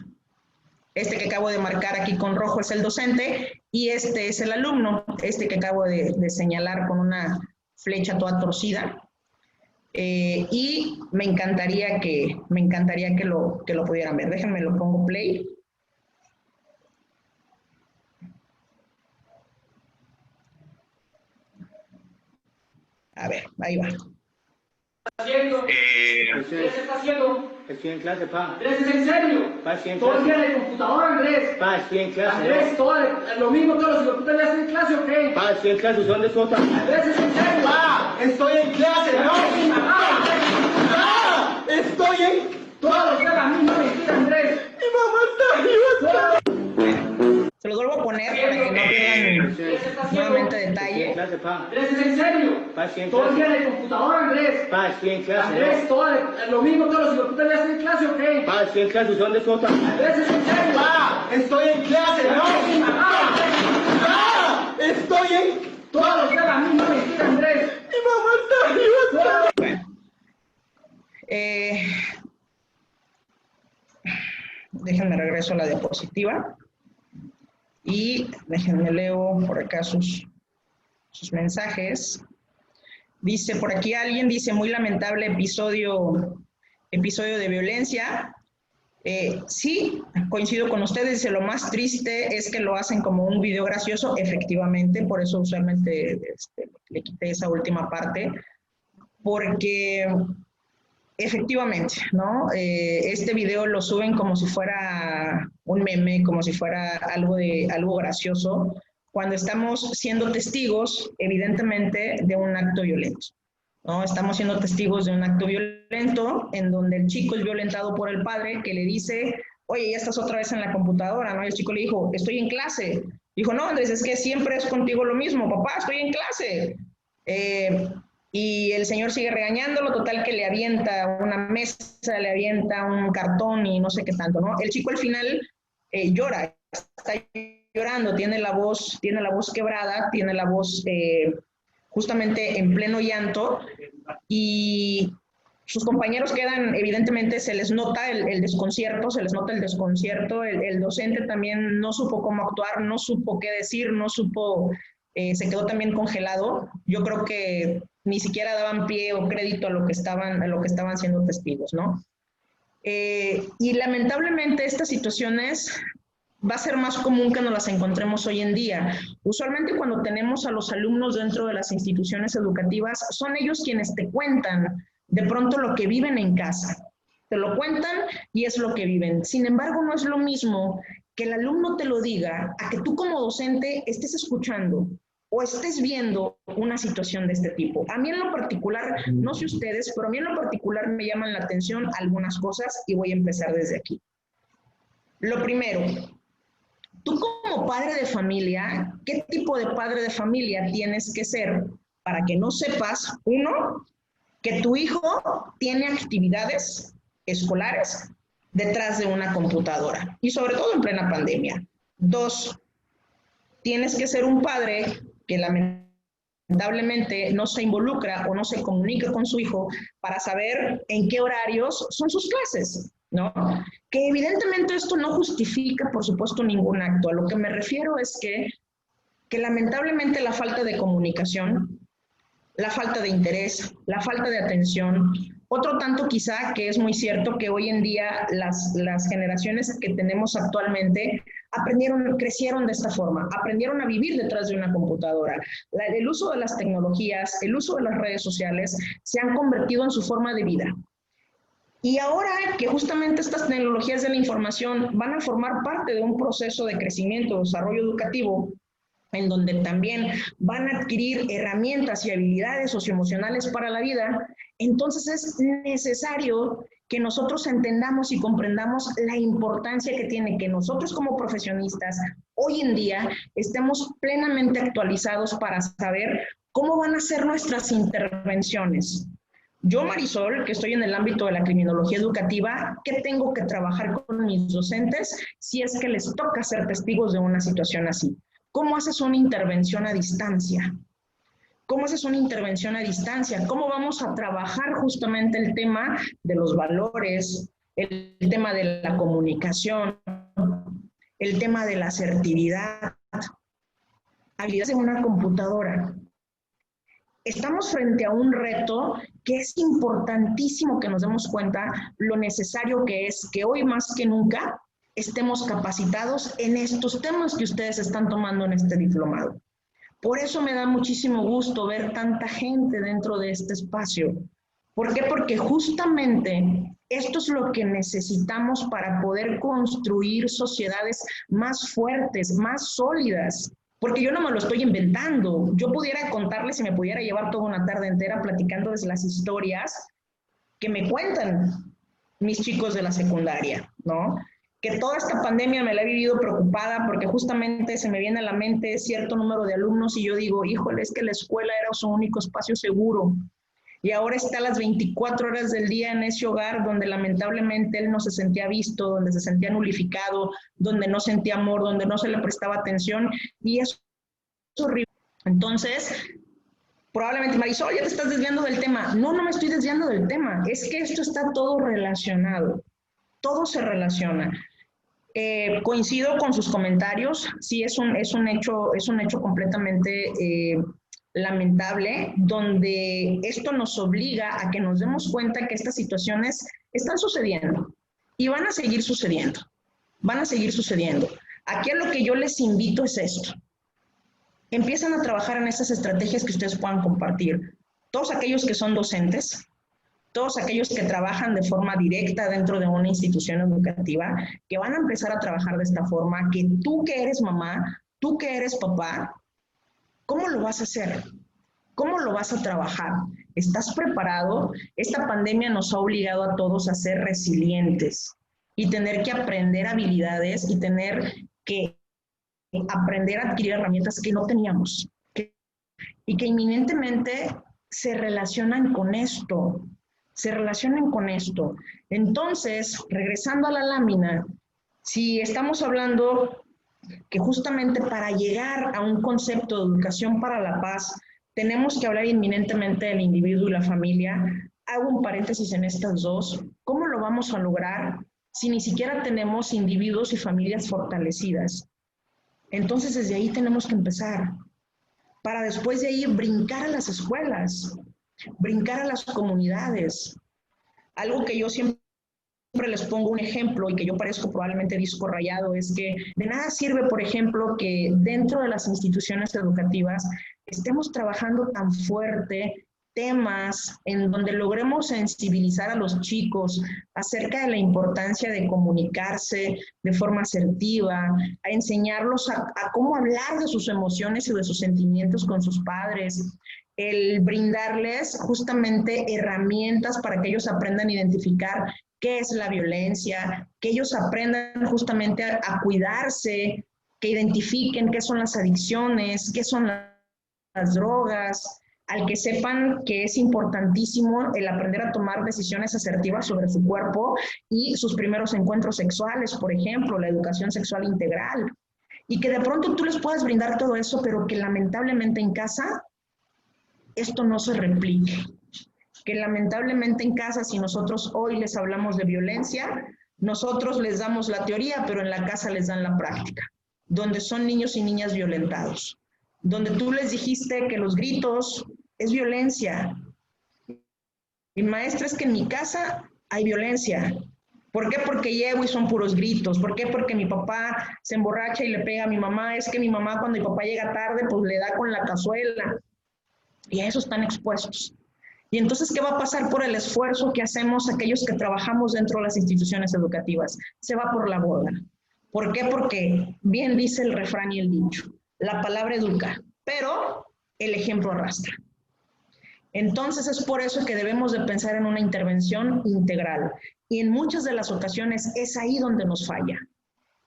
este que acabo de marcar aquí con rojo es el docente, y este es el alumno, este que acabo de señalar con una flecha toda torcida. Y me encantaría que lo pudieran ver. Déjenme lo pongo play. A ver, ahí va. ¿Qué se está haciendo? Estoy en clase, pa. Andrés, ¿es en serio? Pa, estoy en Todo el clase. día en el computador, Andrés. Pa, estoy en clase. Andrés, lo mismo todos los hijos, ¿tú ya estás en clase o qué? Pa, estoy en clase, ¿usted dónde sota? Andrés, ¿es en serio? Pa, estoy en clase, ¿no? Pa, estoy en... Todos los días la misma mentira, Andrés. Mi mamá está arriba. Se los vuelvo a poner para que no pierdan nuevamente detalle. Estoy en clase, pa. Andrés, ¿es en serio? Pa, estoy en Todo el clase. día en el computador, Andrés. Pa, estoy en clase, Andrés, ¿no? lo mismo todos los hijos, ¿tú ya estás en clase o qué? Pa, estoy en clase, ¿usted dónde sota? Andrés, ¿es en serio? Pa, estoy en clase, ¿no? Pa, estoy en... Todos los días la misma mentira, Andrés. Mi mamá está arriba. Bueno. Déjenme regreso a la diapositiva y déjenme leo por acá sus mensajes. Dice por aquí alguien, dice muy lamentable episodio de violencia. Sí, coincido con ustedes, dice lo más triste es que lo hacen como un video gracioso, efectivamente, por eso usualmente le quité esa última parte, porque efectivamente, ¿no? Este video lo suben como si fuera un meme, como si fuera algo gracioso, cuando estamos siendo testigos, evidentemente, de un acto violento, ¿no? Estamos siendo testigos de un acto violento en donde el chico es violentado por el padre que le dice, oye, ya estás otra vez en la computadora, ¿no? Y el chico le dijo, estoy en clase. Dijo, no, Andrés, es que siempre es contigo lo mismo, papá, estoy en clase. Y el señor sigue regañándolo, total que le avienta una mesa, le avienta un cartón y no sé qué tanto, ¿no? El chico al final llora, está llorando, tiene la voz quebrada, tiene la voz justamente en pleno llanto, y sus compañeros quedan, evidentemente se les nota el desconcierto, el docente también no supo cómo actuar, no supo qué decir, no supo, se quedó también congelado. Yo creo que ni siquiera daban pie o crédito a lo que estaban siendo testigos, ¿no? Y lamentablemente estas situaciones va a ser más común que nos las encontremos hoy en día. Usualmente cuando tenemos a los alumnos dentro de las instituciones educativas, son ellos quienes te cuentan de pronto lo que viven en casa. Te lo cuentan y es lo que viven. Sin embargo, no es lo mismo que el alumno te lo diga a que tú como docente estés escuchando o estés viendo una situación de este tipo. A mí en lo particular, no sé ustedes, pero a mí en lo particular me llaman la atención algunas cosas y voy a empezar desde aquí. Lo primero, tú como padre de familia, ¿qué tipo de padre de familia tienes que ser para que no sepas, uno, que tu hijo tiene actividades escolares detrás de una computadora y sobre todo en plena pandemia? Dos, tienes que ser un padre que lamentablemente no se involucra o no se comunica con su hijo para saber en qué horarios son sus clases, ¿no? Que evidentemente esto no justifica, por supuesto, ningún acto. A lo que me refiero es que lamentablemente la falta de comunicación, la falta de interés, la falta de atención, otro tanto quizá que es muy cierto que hoy en día las generaciones que tenemos actualmente crecieron de esta forma, aprendieron a vivir detrás de una computadora. El uso de las tecnologías, el uso de las redes sociales se han convertido en su forma de vida. Y ahora que justamente estas tecnologías de la información van a formar parte de un proceso de crecimiento, desarrollo educativo, en donde también van a adquirir herramientas y habilidades socioemocionales para la vida, entonces es necesario que nosotros entendamos y comprendamos la importancia que tiene que nosotros como profesionistas hoy en día estemos plenamente actualizados para saber cómo van a ser nuestras intervenciones. Yo, Marisol, que estoy en el ámbito de la criminología educativa, ¿qué tengo que trabajar con mis docentes si es que les toca ser testigos de una situación así? ¿Cómo haces una intervención a distancia? ¿Cómo haces una intervención a distancia? ¿Cómo vamos a trabajar justamente el tema de los valores, el tema de la comunicación, el tema de la asertividad, habilidades en una computadora? Estamos frente a un reto que es importantísimo que nos demos cuenta lo necesario que es que hoy más que nunca estemos capacitados en estos temas que ustedes están tomando en este diplomado. Por eso me da muchísimo gusto ver tanta gente dentro de este espacio. ¿Por qué? Porque justamente esto es lo que necesitamos para poder construir sociedades más fuertes, más sólidas. Porque yo no me lo estoy inventando. Yo pudiera contarles y me pudiera llevar toda una tarde entera platicándoles las historias que me cuentan mis chicos de la secundaria, ¿no? Que toda esta pandemia me la he vivido preocupada porque justamente se me viene a la mente cierto número de alumnos y yo digo, híjole, es que la escuela era su único espacio seguro y ahora está a las 24 horas del día en ese hogar donde lamentablemente él no se sentía visto, donde se sentía nulificado, donde no sentía amor, donde no se le prestaba atención y eso es horrible. Entonces, probablemente, Marisol, ya te estás desviando del tema. No, no me estoy desviando del tema, es que esto está todo relacionado, todo se relaciona. Coincido con sus comentarios, sí es un hecho completamente lamentable, donde esto nos obliga a que nos demos cuenta que estas situaciones están sucediendo y van a seguir sucediendo, Aquí a lo que yo les invito es esto. Empiezan a trabajar en esas estrategias que ustedes puedan compartir. Todos aquellos que son docentes, todos aquellos que trabajan de forma directa dentro de una institución educativa, que van a empezar a trabajar de esta forma, que tú que eres mamá, tú que eres papá, ¿cómo lo vas a hacer? ¿Cómo lo vas a trabajar? ¿Estás preparado? Esta pandemia nos ha obligado a todos a ser resilientes y tener que aprender habilidades y tener que aprender a adquirir herramientas que no teníamos y que inminentemente se relacionan con esto. Entonces, regresando a la lámina, si estamos hablando que justamente para llegar a un concepto de educación para la paz tenemos que hablar inminentemente del individuo y la familia. Hago un paréntesis en estas dos. ¿Cómo lo vamos a lograr si ni siquiera tenemos individuos y familias fortalecidas? Entonces, desde ahí tenemos que empezar, para después de ahí brincar a las escuelas, brincar a las comunidades. Algo que yo siempre les pongo un ejemplo y que yo parezco probablemente disco rayado es que de nada sirve, por ejemplo, que dentro de las instituciones educativas estemos trabajando tan fuerte temas en donde logremos sensibilizar a los chicos acerca de la importancia de comunicarse de forma asertiva, a enseñarlos a cómo hablar de sus emociones y de sus sentimientos con sus padres, el brindarles justamente herramientas para que ellos aprendan a identificar qué es la violencia, que ellos aprendan justamente a cuidarse, que identifiquen qué son las adicciones, qué son las drogas, al que sepan que es importantísimo el aprender a tomar decisiones asertivas sobre su cuerpo y sus primeros encuentros sexuales, por ejemplo, la educación sexual integral. Y que de pronto tú les puedas brindar todo eso, pero que lamentablemente en casa esto no se replique. Que lamentablemente en casa, si nosotros hoy les hablamos de violencia, nosotros les damos la teoría, pero en la casa les dan la práctica, donde son niños y niñas violentados, donde tú les dijiste que los gritos es violencia. Y maestra, es que en mi casa hay violencia. ¿Por qué? Porque llego y son puros gritos. ¿Por qué? Porque mi papá se emborracha y le pega a mi mamá. Es que mi mamá cuando mi papá llega tarde, pues le da con la cazuela. Y a eso están expuestos. Y entonces, ¿qué va a pasar por el esfuerzo que hacemos aquellos que trabajamos dentro de las instituciones educativas? Se va por la borda. ¿Por qué? Porque bien dice el refrán y el dicho, la palabra educa, pero el ejemplo arrastra. Entonces, es por eso que debemos de pensar en una intervención integral. Y en muchas de las ocasiones es ahí donde nos falla.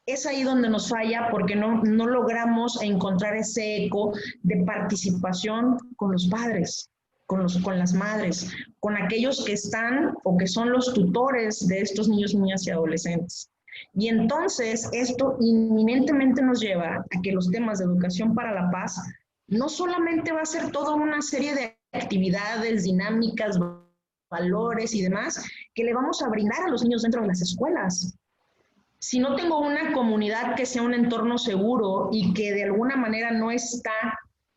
Es ahí donde nos falla porque no logramos encontrar ese eco de participación con los padres, con las madres, con aquellos que están o que son los tutores de estos niños, niñas y adolescentes. Y entonces esto inminentemente nos lleva a que los temas de educación para la paz no solamente va a ser toda una serie de actividades, dinámicas, valores y demás que le vamos a brindar a los niños dentro de las escuelas. Si no tengo una comunidad que sea un entorno seguro y que de alguna manera no está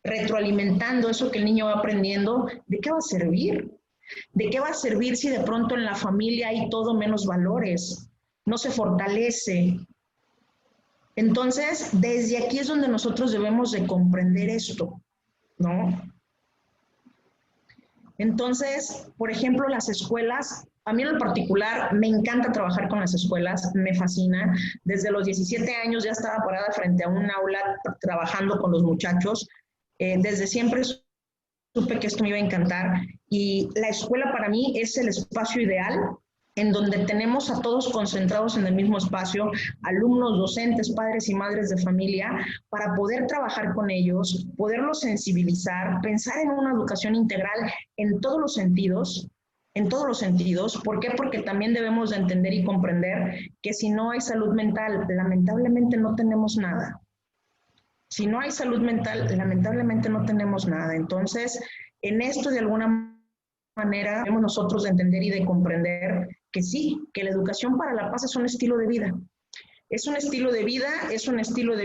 retroalimentando eso que el niño va aprendiendo, ¿de qué va a servir? ¿De qué va a servir si de pronto en la familia hay todo menos valores? No se fortalece. Entonces, desde aquí es donde nosotros debemos de comprender esto, ¿no? Entonces, por ejemplo, las escuelas, a mí en lo particular me encanta trabajar con las escuelas, me fascina. Desde los 17 años ya estaba parada frente a un aula trabajando con los muchachos. Desde siempre supe que esto me iba a encantar y la escuela para mí es el espacio ideal en donde tenemos a todos concentrados en el mismo espacio, alumnos, docentes, padres y madres de familia, para poder trabajar con ellos, poderlos sensibilizar, pensar en una educación integral en todos los sentidos. En todos los sentidos. ¿Por qué? Porque también debemos de entender y comprender que si no hay salud mental, lamentablemente no tenemos nada. Si no hay salud mental, lamentablemente no tenemos nada. Entonces, en esto de alguna manera debemos nosotros de entender y de comprender que sí, que la educación para la paz es un estilo de vida. Es un estilo de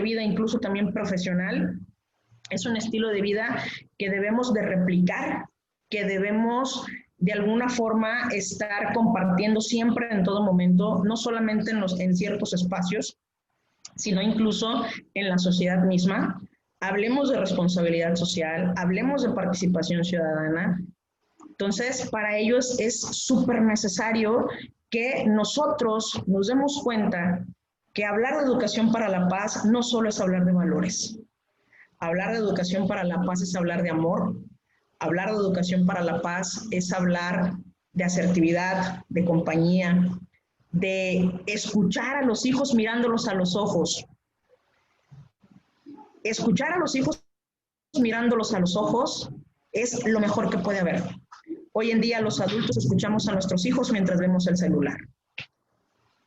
vida incluso también profesional. Es un estilo de vida que debemos de replicar, que debemos de alguna forma estar compartiendo siempre en todo momento, no solamente en ciertos espacios, sino incluso en la sociedad misma. Hablemos de responsabilidad social, hablemos de participación ciudadana. Entonces, para ellos es súper necesario que nosotros nos demos cuenta que hablar de educación para la paz no solo es hablar de valores. Hablar de educación para la paz es hablar de amor. Hablar de educación para la paz es hablar de asertividad, de compañía, de escuchar a los hijos mirándolos a los ojos. Escuchar a los hijos mirándolos a los ojos es lo mejor que puede haber. Hoy en día los adultos escuchamos a nuestros hijos mientras vemos el celular.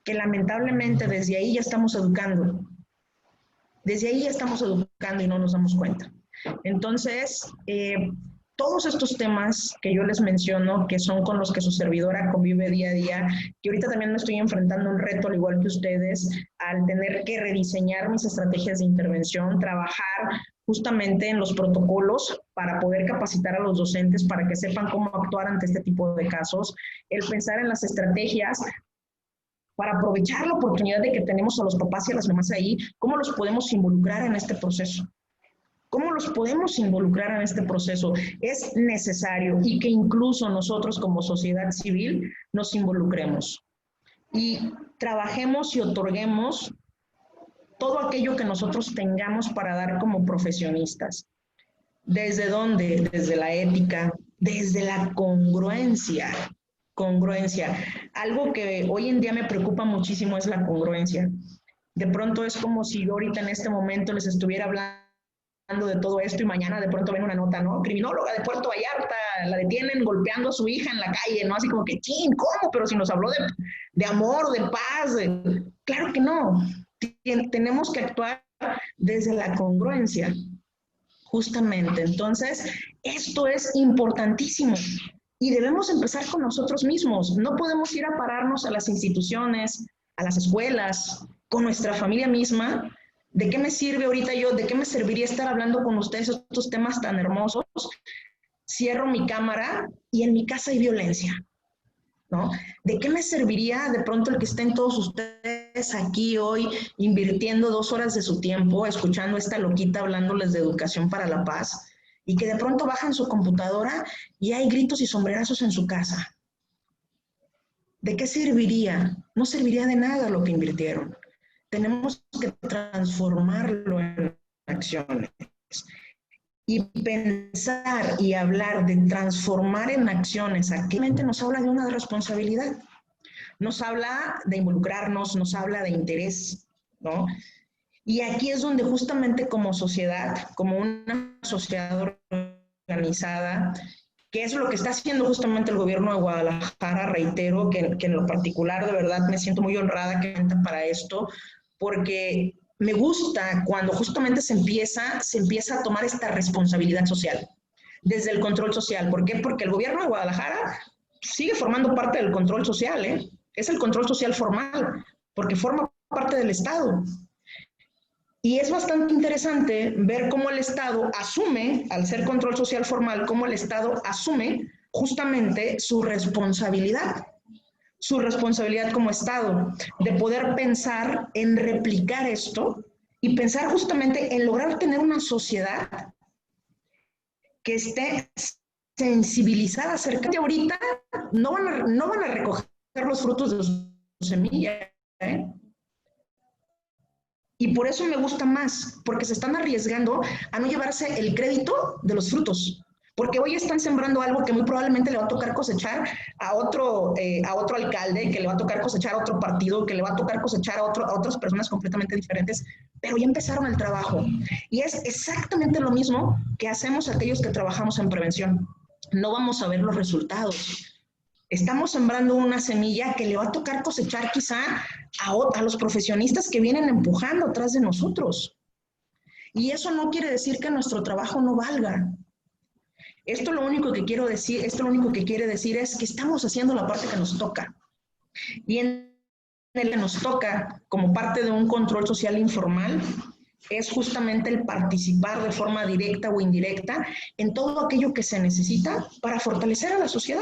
Que lamentablemente desde ahí ya estamos educando. Desde ahí ya estamos educando y no nos damos cuenta. Entonces, todos estos temas que yo les menciono, que son con los que su servidora convive día a día, que ahorita también me estoy enfrentando a un reto, al igual que ustedes, al tener que rediseñar mis estrategias de intervención, trabajar justamente en los protocolos para poder capacitar a los docentes para que sepan cómo actuar ante este tipo de casos, el pensar en las estrategias para aprovechar la oportunidad de que tenemos a los papás y a las mamás ahí, cómo los podemos involucrar en este proceso. ¿Cómo los podemos involucrar en este proceso? Es necesario y que incluso nosotros como sociedad civil nos involucremos y trabajemos y otorguemos todo aquello que nosotros tengamos para dar como profesionistas. ¿Desde dónde? Desde la ética, desde la congruencia. Congruencia. Algo que hoy en día me preocupa muchísimo es la congruencia. De pronto es como si yo ahorita en este momento les estuviera hablando de todo esto y mañana de pronto ven una nota, ¿no? Criminóloga de Puerto Vallarta, la detienen golpeando a su hija en la calle, ¿no? Así como que, ¡chin! ¿Cómo? Pero si nos habló de amor, de paz. Claro que no. Tenemos que actuar desde la congruencia, justamente. Entonces, esto es importantísimo. Y debemos empezar con nosotros mismos. No podemos ir a pararnos a las instituciones, a las escuelas, con nuestra familia misma. ¿De qué me sirve ahorita yo? ¿De qué me serviría estar hablando con ustedes estos temas tan hermosos? Cierro mi cámara y en mi casa hay violencia, ¿no? ¿De qué me serviría de pronto el que estén todos ustedes aquí hoy invirtiendo 2 horas de su tiempo, escuchando a esta loquita hablándoles de educación para la paz? Y que de pronto bajan su computadora y hay gritos y sombrerazos en su casa. ¿De qué serviría? No serviría de nada lo que invirtieron. Tenemos que transformarlo en acciones. Y pensar y hablar de transformar en acciones, actualmente nos habla de una responsabilidad. Nos habla de involucrarnos, nos habla de interés, ¿no? Y aquí es donde justamente como sociedad, como una sociedad organizada, que es lo que está haciendo justamente el gobierno de Guadalajara, reitero que en lo particular de verdad me siento muy honrada que cuenten para esto, porque me gusta cuando justamente se empieza a tomar esta responsabilidad social, desde el control social. ¿Por qué? Porque el gobierno de Guadalajara sigue formando parte del control social, ¿eh? Es el control social formal, porque forma parte del Estado. Y es bastante interesante ver cómo el Estado asume, al ser control social formal, cómo el Estado asume justamente su responsabilidad como Estado, de poder pensar en replicar esto y pensar justamente en lograr tener una sociedad que esté sensibilizada acerca de ahorita, no van a recoger los frutos de su semilla, ¿eh? Y por eso me gusta más, porque se están arriesgando a no llevarse el crédito de los frutos. Porque hoy están sembrando algo que muy probablemente le va a tocar cosechar a otro alcalde, que le va a tocar cosechar a otro partido, que le va a tocar cosechar a otras personas completamente diferentes, pero ya empezaron el trabajo. Y es exactamente lo mismo que hacemos aquellos que trabajamos en prevención. No vamos a ver los resultados. Estamos sembrando una semilla que le va a tocar cosechar quizá a los profesionistas que vienen empujando atrás de nosotros. Y eso no quiere decir que nuestro trabajo no valga. Esto lo único que quiere decir es que estamos haciendo la parte que nos toca. Y en el que nos toca, como parte de un control social informal, es justamente el participar de forma directa o indirecta en todo aquello que se necesita para fortalecer a la sociedad.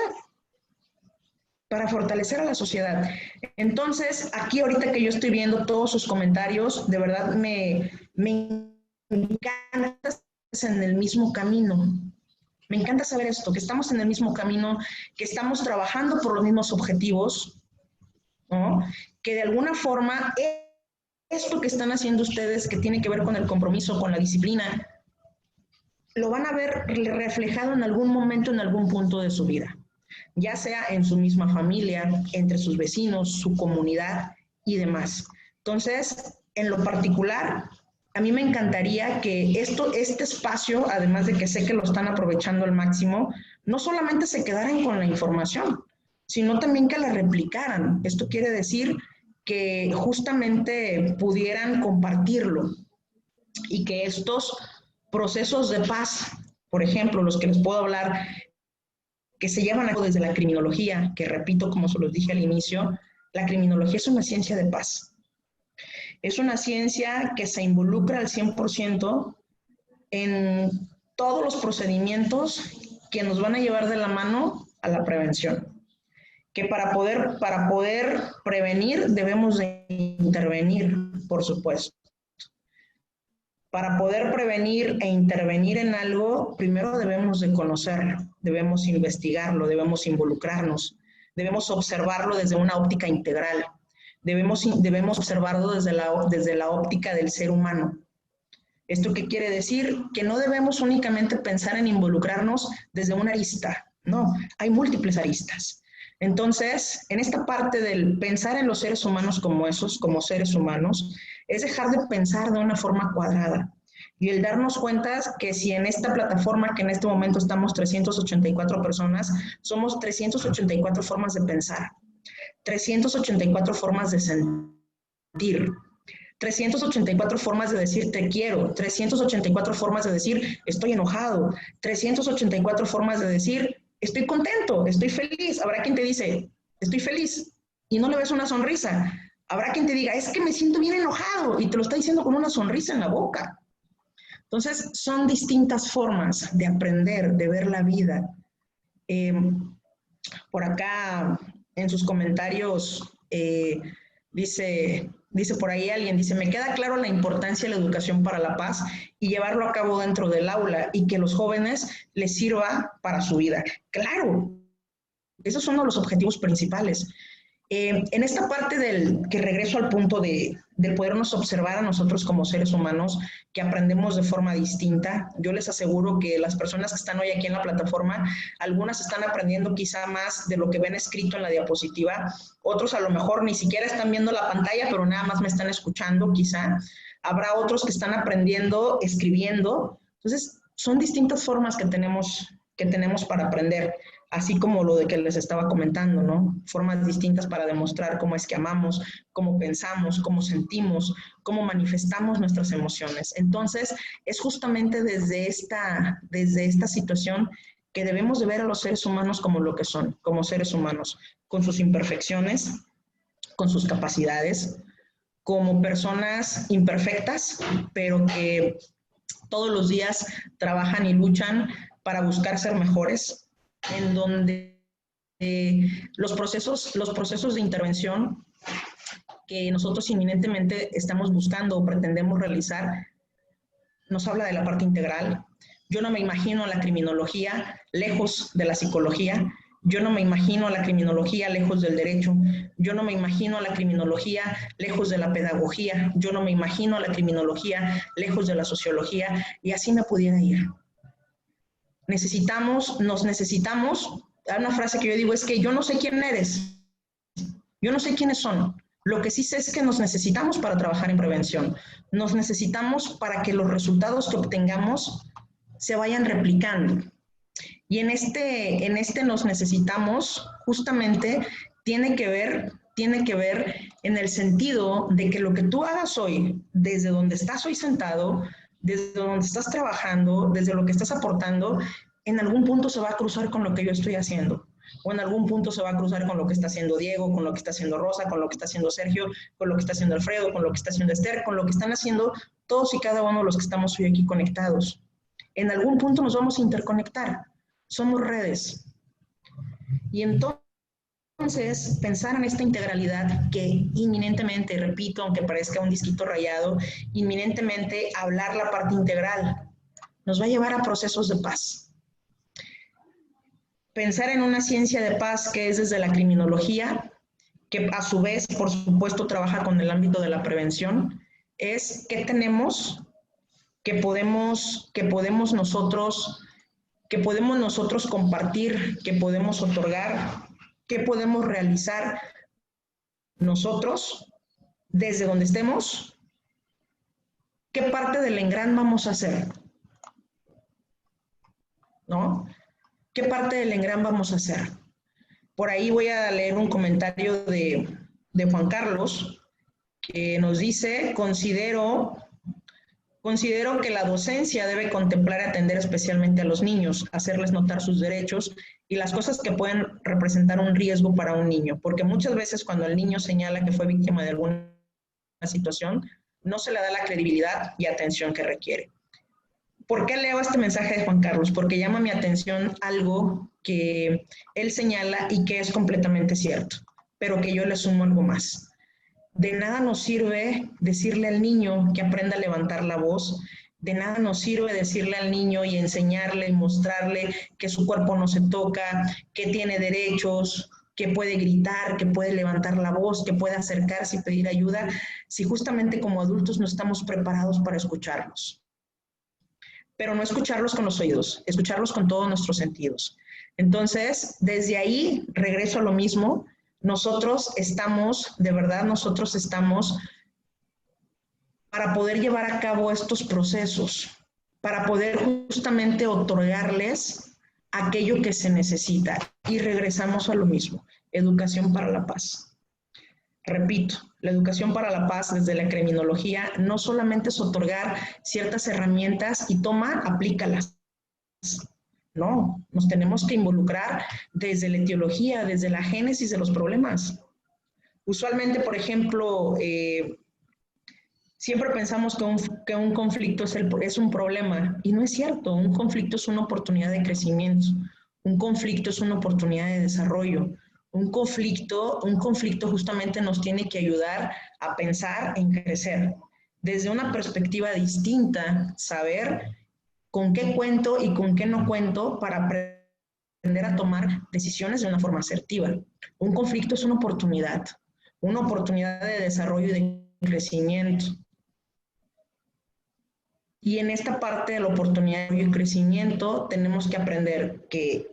Entonces, aquí ahorita que yo estoy viendo todos sus comentarios, de verdad me encanta estar en el mismo camino. Me encanta saber esto, que estamos en el mismo camino, que estamos trabajando por los mismos objetivos, ¿no? Que de alguna forma esto que están haciendo ustedes, que tiene que ver con el compromiso, con la disciplina, lo van a ver reflejado en algún momento, en algún punto de su vida, ya sea en su misma familia, entre sus vecinos, su comunidad y demás. Entonces, en lo particular, a mí me encantaría que este espacio, además de que sé que lo están aprovechando al máximo, no solamente se quedaran con la información, sino también que la replicaran. Esto quiere decir que justamente pudieran compartirlo y que estos procesos de paz, por ejemplo, los que les puedo hablar, que se llevan a cabo desde la criminología, que repito, como se los dije al inicio, la criminología es una ciencia de paz. Es una ciencia que se involucra al 100% en todos los procedimientos que nos van a llevar de la mano a la prevención. Que para poder prevenir debemos de intervenir, por supuesto. Para poder prevenir e intervenir en algo, primero debemos de conocerlo, debemos investigarlo, debemos involucrarnos, debemos observarlo desde una óptica integral, debemos observarlo desde la óptica del ser humano. ¿Esto qué quiere decir? Que no debemos únicamente pensar en involucrarnos desde una arista, no, hay múltiples aristas. Entonces, en esta parte del pensar en los seres humanos como seres humanos, es dejar de pensar de una forma cuadrada y el darnos cuenta que si en esta plataforma que en este momento estamos 384 personas, somos 384 formas de pensar, 384 formas de sentir, 384 formas de decir te quiero, 384 formas de decir estoy enojado, 384 formas de decir estoy contento, estoy feliz. Habrá quien te dice estoy feliz y no le ves una sonrisa. Habrá quien te diga es que me siento bien enojado y te lo está diciendo con una sonrisa en la boca. Entonces son distintas formas de aprender, de ver la vida. Por acá en sus comentarios dice por ahí alguien, dice, me queda claro la importancia de la educación para la paz y llevarlo a cabo dentro del aula y que los jóvenes les sirva para su vida. Claro, esos son uno de los objetivos principales. En esta parte que regreso al punto de podernos observar a nosotros como seres humanos, que aprendemos de forma distinta, yo les aseguro que las personas que están hoy aquí en la plataforma, algunas están aprendiendo quizá más de lo que ven escrito en la diapositiva, otros a lo mejor ni siquiera están viendo la pantalla, pero nada más me están escuchando quizá, habrá otros que están aprendiendo, escribiendo. Entonces, son distintas formas que tenemos para aprender. Así como lo de que les estaba comentando, ¿no? Formas distintas para demostrar cómo es que amamos, cómo pensamos, cómo sentimos, cómo manifestamos nuestras emociones. Entonces, es justamente desde esta situación que debemos de ver a los seres humanos como lo que son, como seres humanos, con sus imperfecciones, con sus capacidades, como personas imperfectas, pero que todos los días trabajan y luchan para buscar ser mejores, en donde los procesos de intervención que nosotros inminentemente estamos buscando o pretendemos realizar, nos habla de la parte integral. Yo no me imagino la criminología lejos de la psicología, yo no me imagino la criminología lejos del derecho, yo no me imagino la criminología lejos de la pedagogía, yo no me imagino la criminología lejos de la sociología, y así me pudiera ir. Nos necesitamos, hay una frase que yo digo es que yo no sé quién eres, yo no sé quiénes son, lo que sí sé es que nos necesitamos para trabajar en prevención, nos necesitamos para que los resultados que obtengamos se vayan replicando. Y en este nos necesitamos, justamente tiene que ver en el sentido de que lo que tú hagas hoy, desde donde estás hoy sentado, desde donde estás trabajando, desde lo que estás aportando, en algún punto se va a cruzar con lo que yo estoy haciendo. O en algún punto se va a cruzar con lo que está haciendo Diego, con lo que está haciendo Rosa, con lo que está haciendo Sergio, con lo que está haciendo Alfredo, con lo que está haciendo Esther, con lo que están haciendo todos y cada uno de los que estamos hoy aquí conectados. En algún punto nos vamos a interconectar. Somos redes. Y entonces, pensar en esta integralidad que inminentemente, repito, aunque parezca un disquito rayado, inminentemente hablar la parte integral nos va a llevar a procesos de paz. Pensar en una ciencia de paz que es desde la criminología, que a su vez, por supuesto, trabaja con el ámbito de la prevención, es qué tenemos que podemos nosotros compartir, que podemos otorgar, que podemos realizar nosotros desde donde estemos, qué parte del engran vamos a hacer, ¿no? ¿Qué parte del engran vamos a hacer? Por ahí voy a leer un comentario de Juan Carlos, que nos dice, considero Considero que la docencia debe contemplar y atender especialmente a los niños, hacerles notar sus derechos y las cosas que pueden representar un riesgo para un niño, porque muchas veces cuando el niño señala que fue víctima de alguna situación, no se le da la credibilidad y atención que requiere. ¿Por qué leo este mensaje de Juan Carlos? Porque llama mi atención algo que él señala y que es completamente cierto, pero que yo le sumo algo más. De nada nos sirve decirle al niño que aprenda a levantar la voz, de nada nos sirve decirle al niño y enseñarle y mostrarle que su cuerpo no se toca, que tiene derechos, que puede gritar, que puede levantar la voz, que puede acercarse y pedir ayuda, si justamente como adultos no estamos preparados para escucharlos. Pero no escucharlos con los oídos, escucharlos con todos nuestros sentidos. Entonces, desde ahí regreso a lo mismo. Nosotros estamos, de verdad, nosotros estamos para poder llevar a cabo estos procesos, para poder justamente otorgarles aquello que se necesita. Y regresamos a lo mismo, educación para la paz. Repito, la educación para la paz desde la criminología no solamente es otorgar ciertas herramientas y toma, aplícalas. No, nos tenemos que involucrar desde la etiología, desde la génesis de los problemas. Usualmente, por ejemplo, siempre pensamos que un conflicto es un problema, y no es cierto. Un conflicto es una oportunidad de crecimiento, un conflicto es una oportunidad de desarrollo. Un conflicto justamente nos tiene que ayudar a pensar en crecer. Desde una perspectiva distinta, saber con qué cuento y con qué no cuento para aprender a tomar decisiones de una forma asertiva. Un conflicto es una oportunidad de desarrollo y de crecimiento. Y en esta parte de la oportunidad y crecimiento tenemos que aprender que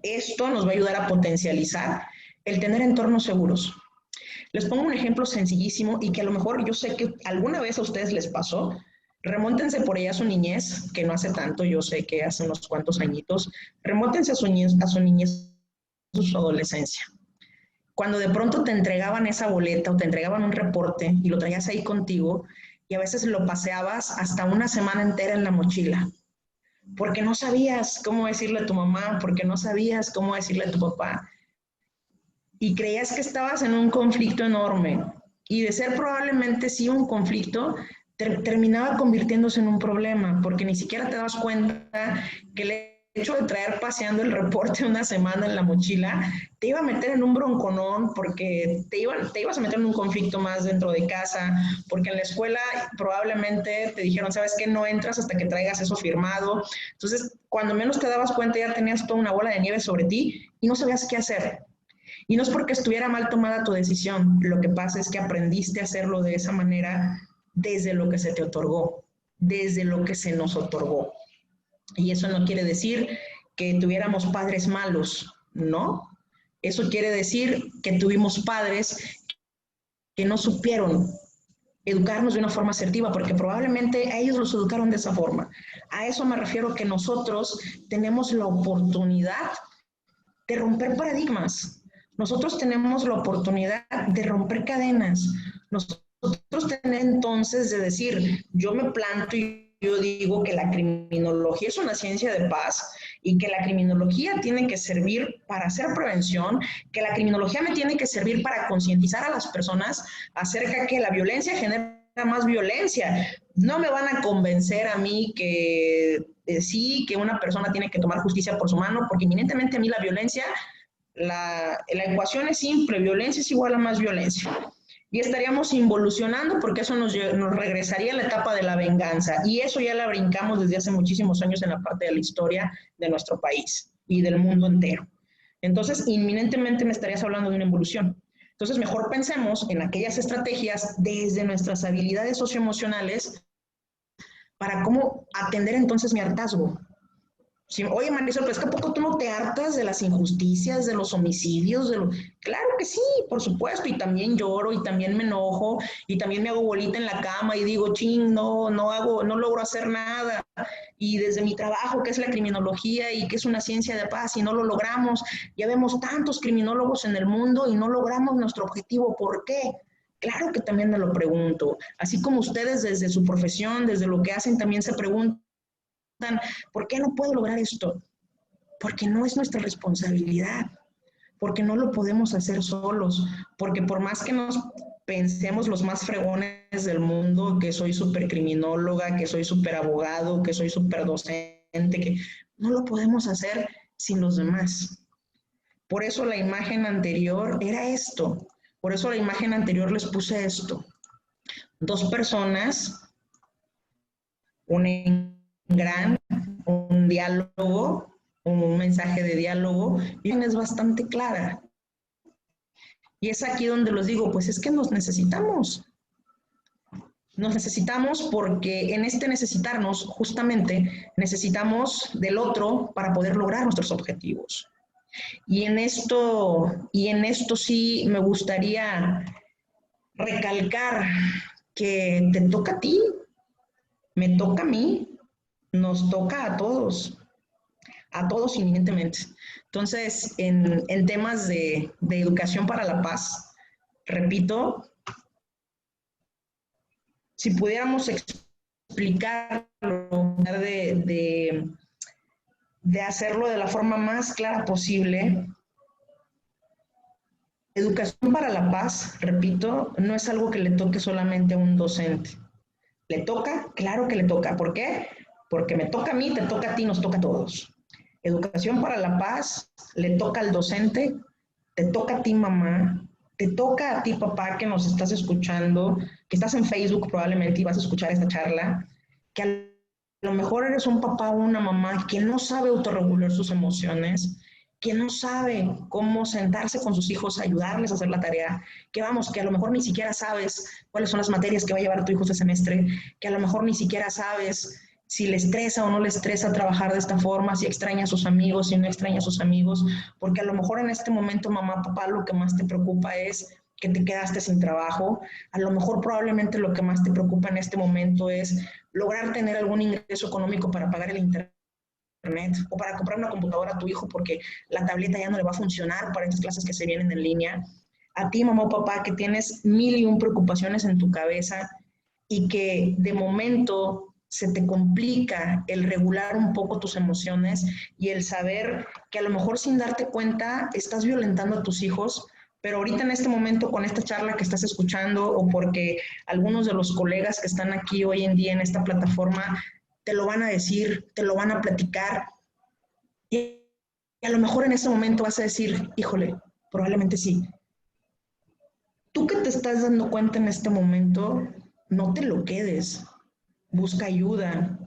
esto nos va a ayudar a potencializar el tener entornos seguros. Les pongo un ejemplo sencillísimo y que a lo mejor yo sé que alguna vez a ustedes les pasó. Remóntense por ahí a su niñez, que no hace tanto, yo sé que hace unos cuantos añitos. Remóntense a su niñez, a su adolescencia. Cuando de pronto te entregaban esa boleta o te entregaban un reporte y lo traías ahí contigo y a veces lo paseabas hasta una semana entera en la mochila. Porque no sabías cómo decirle a tu mamá, porque no sabías cómo decirle a tu papá. Y creías que estabas en un conflicto enorme. Y de ser probablemente sí un conflicto, terminaba convirtiéndose en un problema, porque ni siquiera te das cuenta que el hecho de traer paseando el reporte una semana en la mochila te iba a meter en un bronconón, porque te ibas a meter en un conflicto más dentro de casa, porque en la escuela probablemente te dijeron, ¿sabes qué? No entras hasta que traigas eso firmado. Entonces, cuando menos te dabas cuenta, ya tenías toda una bola de nieve sobre ti y no sabías qué hacer. Y no es porque estuviera mal tomada tu decisión, lo que pasa es que aprendiste a hacerlo de esa manera desde lo que se te otorgó, desde lo que se nos otorgó. Y eso no quiere decir que tuviéramos padres malos, ¿no? Eso quiere decir que tuvimos padres que no supieron educarnos de una forma asertiva, porque probablemente a ellos los educaron de esa forma. A eso me refiero, que nosotros tenemos la oportunidad de romper paradigmas. Nosotros tenemos la oportunidad de romper cadenas. Nosotros tenemos entonces de decir, yo me planto y yo digo que la criminología es una ciencia de paz y que la criminología tiene que servir para hacer prevención, que la criminología me tiene que servir para concientizar a las personas acerca de que la violencia genera más violencia. No me van a convencer a mí que sí, que una persona tiene que tomar justicia por su mano, porque inminentemente a mí la violencia, la ecuación es simple, violencia es igual a más violencia. Y estaríamos involucionando, porque eso nos regresaría a la etapa de la venganza. Y eso ya la brincamos desde hace muchísimos años en la parte de la historia de nuestro país y del mundo entero. Entonces, inminentemente me estarías hablando de una involución. Entonces, mejor pensemos en aquellas estrategias desde nuestras habilidades socioemocionales para cómo atender entonces mi hartazgo. Sí, oye, Marisol, pero es que ¿a poco tú no te hartas de las injusticias, de los homicidios? Claro que sí, por supuesto, y también lloro, y también me enojo, y también me hago bolita en la cama y digo, ching, no logro hacer nada. Y desde mi trabajo, que es la criminología y que es una ciencia de paz, y no lo logramos. Ya vemos tantos criminólogos en el mundo y no logramos nuestro objetivo. ¿Por qué? Claro que también me lo pregunto. Así como ustedes desde su profesión, desde lo que hacen, también se preguntan, ¿por qué no puedo lograr esto? Porque no es nuestra responsabilidad, porque no lo podemos hacer solos, porque por más que nos pensemos los más fregones del mundo, que soy súper criminóloga, que soy súper abogado, que soy súper docente, que no lo podemos hacer sin los demás. Por eso la imagen anterior era esto. Por eso la imagen anterior les puse esto. Dos personas, un gran, un diálogo, un mensaje de diálogo, y es bastante clara. Y es aquí donde los digo, pues es que nos necesitamos. Nos necesitamos porque en este necesitarnos, justamente, necesitamos del otro para poder lograr nuestros objetivos. Y en esto sí me gustaría recalcar que te toca a ti, me toca a mí, nos toca a todos inminentemente. Entonces, en temas de educación para la paz, repito, si pudiéramos explicarlo, de hacerlo de la forma más clara posible, educación para la paz, repito, no es algo que le toque solamente a un docente. ¿Le toca? Claro que le toca. ¿Por qué? Porque me toca a mí, te toca a ti, nos toca a todos. Educación para la paz le toca al docente, te toca a ti mamá, te toca a ti papá que nos estás escuchando, que estás en Facebook probablemente y vas a escuchar esta charla, que a lo mejor eres un papá o una mamá que no sabe autorregular sus emociones, que no sabe cómo sentarse con sus hijos, ayudarles a hacer la tarea, que vamos, que a lo mejor ni siquiera sabes cuáles son las materias que va a llevar tu hijo este semestre, que a lo mejor ni siquiera sabes si le estresa o no le estresa trabajar de esta forma, si extraña a sus amigos, si no extraña a sus amigos, porque a lo mejor en este momento, mamá, papá, lo que más te preocupa es que te quedaste sin trabajo, a lo mejor probablemente lo que más te preocupa en este momento es lograr tener algún ingreso económico para pagar el internet o para comprar una computadora a tu hijo porque la tableta ya no le va a funcionar para estas clases que se vienen en línea. A ti, mamá o papá, que tienes 1001 preocupaciones en tu cabeza y que de momento se te complica el regular un poco tus emociones y el saber que a lo mejor sin darte cuenta estás violentando a tus hijos, pero ahorita en este momento con esta charla que estás escuchando o porque algunos de los colegas que están aquí hoy en día en esta plataforma te lo van a decir, te lo van a platicar y a lo mejor en ese momento vas a decir, híjole, probablemente sí. Tú que te estás dando cuenta en este momento, no te lo quedes. Busca ayuda.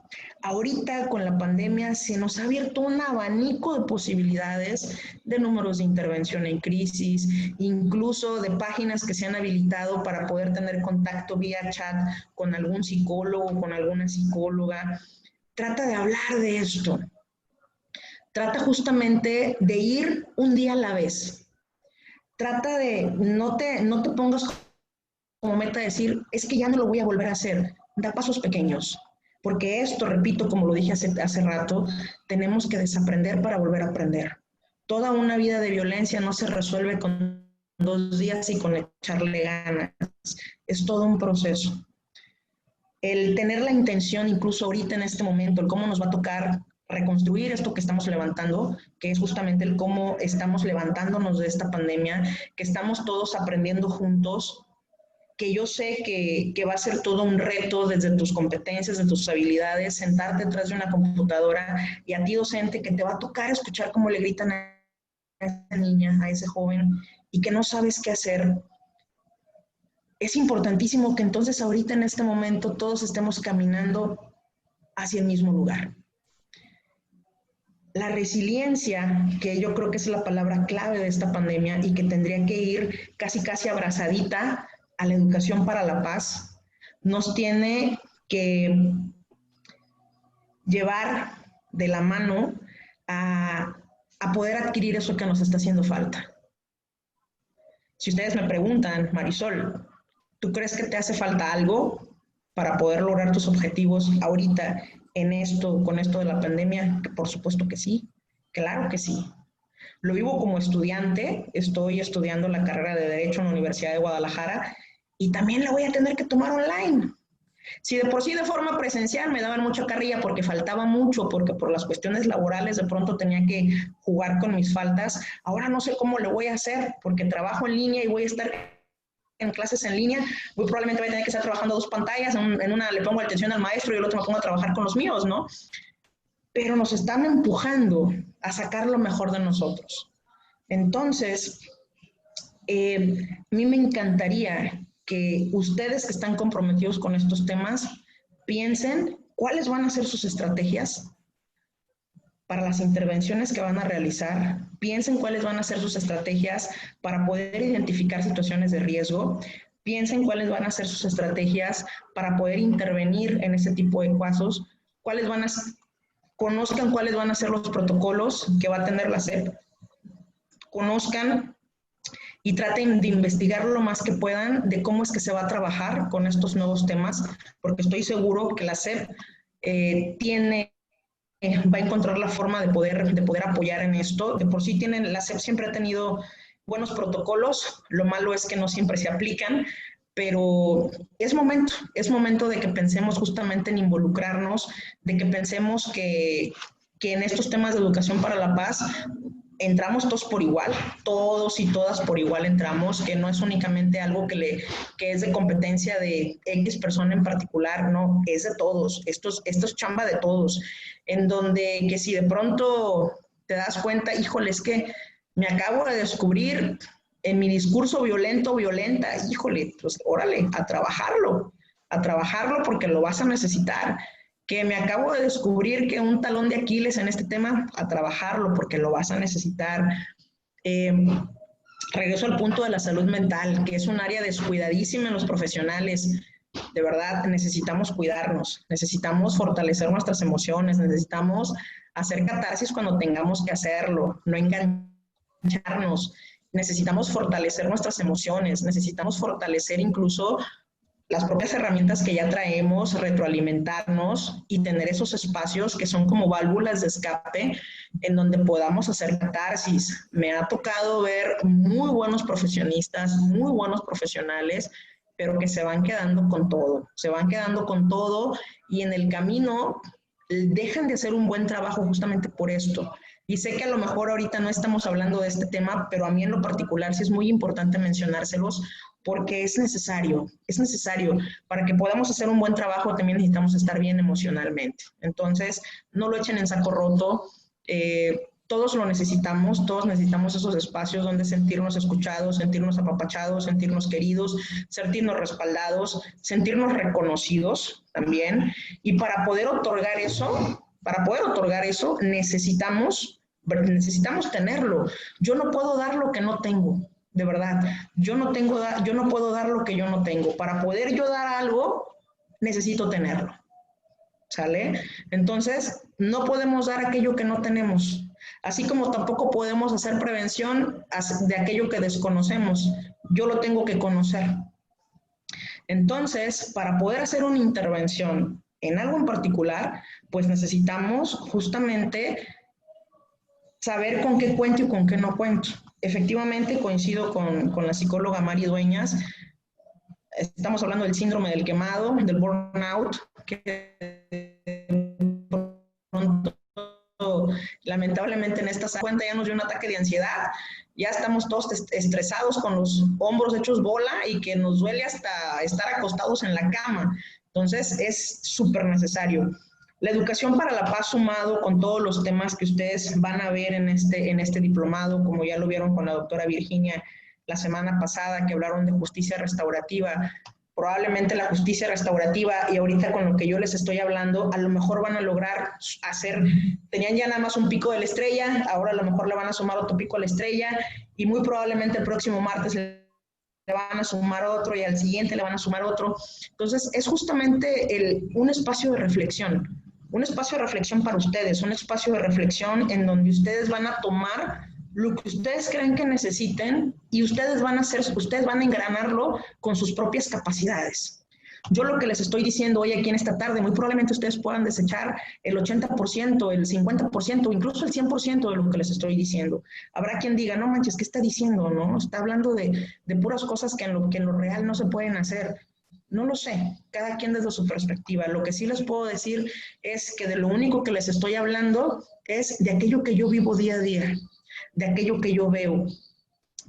Ahorita con la pandemia se nos ha abierto un abanico de posibilidades de números de intervención en crisis, incluso de páginas que se han habilitado para poder tener contacto vía chat con algún psicólogo, con alguna psicóloga. Trata de hablar de esto. Trata justamente de ir un día a la vez. Trata de, no te pongas como meta decir, es que ya no lo voy a volver a hacer. Da pasos pequeños, porque esto, repito, como lo dije hace rato, tenemos que desaprender para volver a aprender. Toda una vida de violencia no se resuelve con 2 días y con echarle ganas. Es todo un proceso. El tener la intención, incluso ahorita en este momento, el cómo nos va a tocar reconstruir esto que estamos levantando, que es justamente el cómo estamos levantándonos de esta pandemia, que estamos todos aprendiendo juntos, que yo sé que va a ser todo un reto desde tus competencias, de tus habilidades, sentarte detrás de una computadora y a ti docente que te va a tocar escuchar cómo le gritan a esa niña, a ese joven y que no sabes qué hacer. Es importantísimo que entonces ahorita en este momento todos estemos caminando hacia el mismo lugar. La resiliencia, que yo creo que es la palabra clave de esta pandemia y que tendría que ir casi abrazadita a la educación para la paz, nos tiene que llevar de la mano a poder adquirir eso que nos está haciendo falta. Si ustedes me preguntan, Marisol, ¿tú crees que te hace falta algo para poder lograr tus objetivos ahorita con esto de la pandemia? Por supuesto que sí, claro que sí. Lo vivo como estudiante, estoy estudiando la carrera de Derecho en la Universidad de Guadalajara y también la voy a tener que tomar online. Si de por sí de forma presencial me daban mucha carrilla porque faltaba mucho, porque por las cuestiones laborales de pronto tenía que jugar con mis faltas, ahora no sé cómo le voy a hacer porque trabajo en línea y voy a estar en clases en línea, muy probablemente voy a tener que estar trabajando dos pantallas, en una le pongo atención al maestro y el otro me pongo a trabajar con los míos, ¿no? Pero nos están empujando a sacar lo mejor de nosotros. Entonces, a mí me encantaría que ustedes que están comprometidos con estos temas piensen cuáles van a ser sus estrategias para las intervenciones que van a realizar, piensen cuáles van a ser sus estrategias para poder identificar situaciones de riesgo, piensen cuáles van a ser sus estrategias para poder intervenir en ese tipo de casos, conozcan cuáles van a ser los protocolos que va a tener la SEP, conozcan y traten de investigar lo más que puedan de cómo es que se va a trabajar con estos nuevos temas, porque estoy seguro que la SEP va a encontrar la forma de poder apoyar en esto. De por sí la SEP siempre ha tenido buenos protocolos, lo malo es que no siempre se aplican, pero es momento de que pensemos justamente en involucrarnos, de que pensemos que en estos temas de educación para la paz entramos todos por igual, todos y todas por igual entramos, que no es únicamente algo que es de competencia de X persona en particular, no, es de todos, esto es chamba de todos, en donde que si de pronto te das cuenta, híjole, es que me acabo de descubrir en mi discurso violenta, híjole, pues órale, a trabajarlo porque lo vas a necesitar. Que me acabo de descubrir que un talón de Aquiles en este tema, a trabajarlo porque lo vas a necesitar. Regreso al punto de la salud mental, que es un área descuidadísima en los profesionales. De verdad, necesitamos cuidarnos, necesitamos fortalecer nuestras emociones, necesitamos hacer catarsis cuando tengamos que hacerlo, no engancharnos. Necesitamos fortalecer nuestras emociones, necesitamos fortalecer incluso las propias herramientas que ya traemos, retroalimentarnos y tener esos espacios que son como válvulas de escape en donde podamos hacer catarsis. Me ha tocado ver muy buenos profesionistas, muy buenos profesionales, pero que se van quedando con todo, y en el camino dejan de hacer un buen trabajo justamente por esto. Y sé que a lo mejor ahorita no estamos hablando de este tema, pero a mí en lo particular sí es muy importante mencionárselos porque es necesario. Para que podamos hacer un buen trabajo también necesitamos estar bien emocionalmente. Entonces, no lo echen en saco roto. Todos lo necesitamos, todos necesitamos esos espacios donde sentirnos escuchados, sentirnos apapachados, sentirnos queridos, sentirnos respaldados, sentirnos reconocidos también. Y para poder otorgar eso, necesitamos tenerlo. Yo no puedo dar lo que no tengo, de verdad. Yo no puedo dar lo que yo no tengo. Para poder yo dar algo, necesito tenerlo. ¿Sale? Entonces, no podemos dar aquello que no tenemos. Así como tampoco podemos hacer prevención de aquello que desconocemos. Yo lo tengo que conocer. Entonces, para poder hacer una intervención en algo en particular, pues necesitamos justamente saber con qué cuento y con qué no cuento. Efectivamente, coincido con la psicóloga Mari Dueñas. Estamos hablando del síndrome del quemado, del burnout, que pronto, lamentablemente en esta cuenta ya nos dio un ataque de ansiedad, ya estamos todos estresados con los hombros hechos bola y que nos duele hasta estar acostados en la cama. Entonces es súper necesario. La educación para la paz sumado con todos los temas que ustedes van a ver en este diplomado, como ya lo vieron con la doctora Virginia la semana pasada, que hablaron de justicia restaurativa. Probablemente la justicia restaurativa, y ahorita con lo que yo les estoy hablando, a lo mejor van a lograr tenían ya nada más un pico de la estrella, ahora a lo mejor le van a sumar otro pico a la estrella, y muy probablemente el próximo martes le van a sumar otro, y al siguiente le van a sumar otro. Entonces, es justamente un espacio de reflexión para ustedes, un espacio de reflexión en donde ustedes van a tomar lo que ustedes creen que necesiten y ustedes van a engranarlo con sus propias capacidades. Yo lo que les estoy diciendo hoy aquí en esta tarde, muy probablemente ustedes puedan desechar el 80%, el 50%, incluso el 100% de lo que les estoy diciendo. Habrá quien diga, no manches, ¿qué está diciendo? ¿No? Está hablando de puras cosas que en lo real no se pueden hacer. No lo sé, cada quien desde su perspectiva. Lo que sí les puedo decir es que de lo único que les estoy hablando es de aquello que yo vivo día a día, de aquello que yo veo,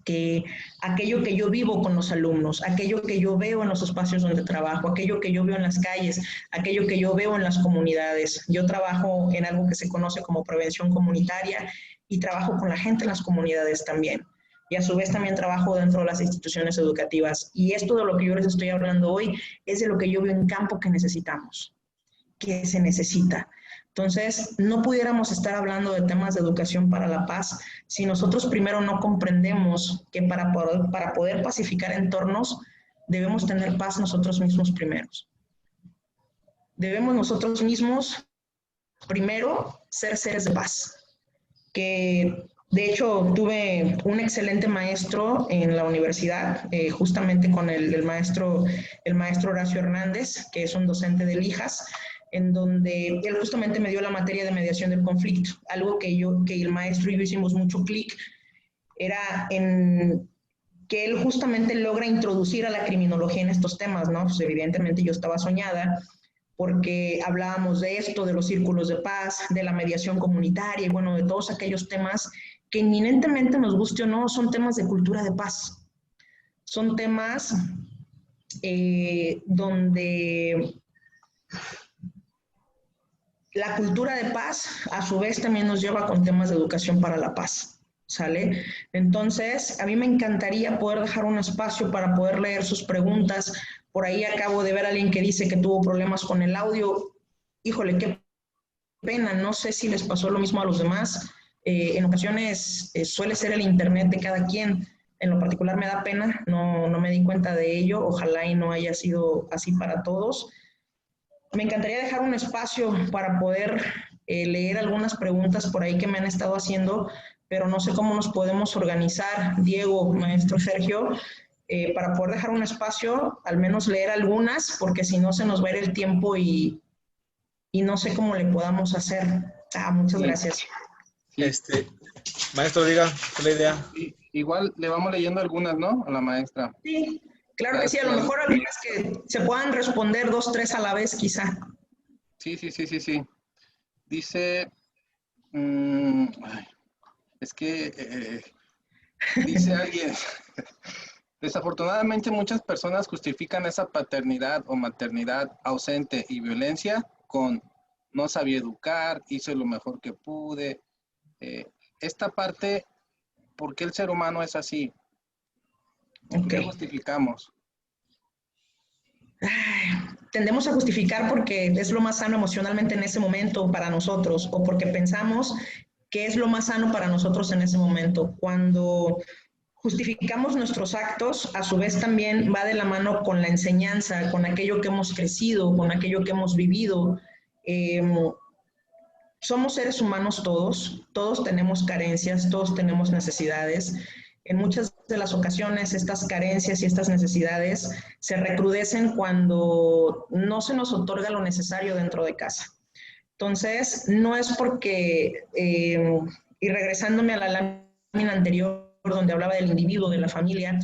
que aquello que yo vivo con los alumnos, aquello que yo veo en los espacios donde trabajo, aquello que yo veo en las calles, aquello que yo veo en las comunidades. Yo trabajo en algo que se conoce como prevención comunitaria y trabajo con la gente en las comunidades también. Y a su vez también trabajo dentro de las instituciones educativas. Y esto de lo que yo les estoy hablando hoy es de lo que yo veo en campo que necesitamos, que se necesita. Entonces, no pudiéramos estar hablando de temas de educación para la paz si nosotros primero no comprendemos que para poder pacificar entornos debemos tener paz nosotros mismos primeros. Debemos nosotros mismos primero ser seres de paz. Que de hecho tuve un excelente maestro en la universidad, justamente con el maestro Horacio Hernández, que es un docente del IJAS, en donde él justamente me dio la materia de mediación del conflicto, algo que el maestro y yo hicimos mucho clic, era en que él justamente logra introducir a la criminología en estos temas, ¿no? Pues evidentemente yo estaba soñada, porque hablábamos de esto, de los círculos de paz, de la mediación comunitaria, y bueno, de todos aquellos temas que eminentemente, nos guste o no, son temas de cultura de paz. Son temas donde la cultura de paz, a su vez, también nos lleva con temas de educación para la paz, ¿sale? Entonces, a mí me encantaría poder dejar un espacio para poder leer sus preguntas. Por ahí acabo de ver a alguien que dice que tuvo problemas con el audio. Híjole, qué pena, no sé si les pasó lo mismo a los demás. En ocasiones suele ser el internet de cada quien. En lo particular me da pena, no me di cuenta de ello. Ojalá y no haya sido así para todos. Me encantaría dejar un espacio para poder leer algunas preguntas por ahí que me han estado haciendo, pero no sé cómo nos podemos organizar, Diego, maestro Sergio, para poder dejar un espacio, al menos leer algunas, porque si no se nos va a ir el tiempo y no sé cómo le podamos hacer. Muchas gracias. Maestro, diga, ¿cuál es la idea? Igual le vamos leyendo algunas, ¿no? A la maestra. Sí, claro que sí, a lo mejor algunas que se puedan responder 2, 3 a la vez, quizá. Sí. Dice, es que dice alguien, desafortunadamente muchas personas justifican esa paternidad o maternidad ausente y violencia con no sabía educar, hice lo mejor que pude. Esta parte, ¿por qué el ser humano es así? ¿Por qué justificamos? Tendemos a justificar porque es lo más sano emocionalmente en ese momento para nosotros, o porque pensamos que es lo más sano para nosotros en ese momento. Cuando justificamos nuestros actos, a su vez también va de la mano con la enseñanza, con aquello que hemos crecido, con aquello que hemos vivido. Somos seres humanos todos tenemos carencias, todos tenemos necesidades. En muchas de las ocasiones estas carencias y estas necesidades se recrudecen cuando no se nos otorga lo necesario dentro de casa. Entonces, no es porque, y regresándome a la lámina anterior donde hablaba del individuo, de la familia,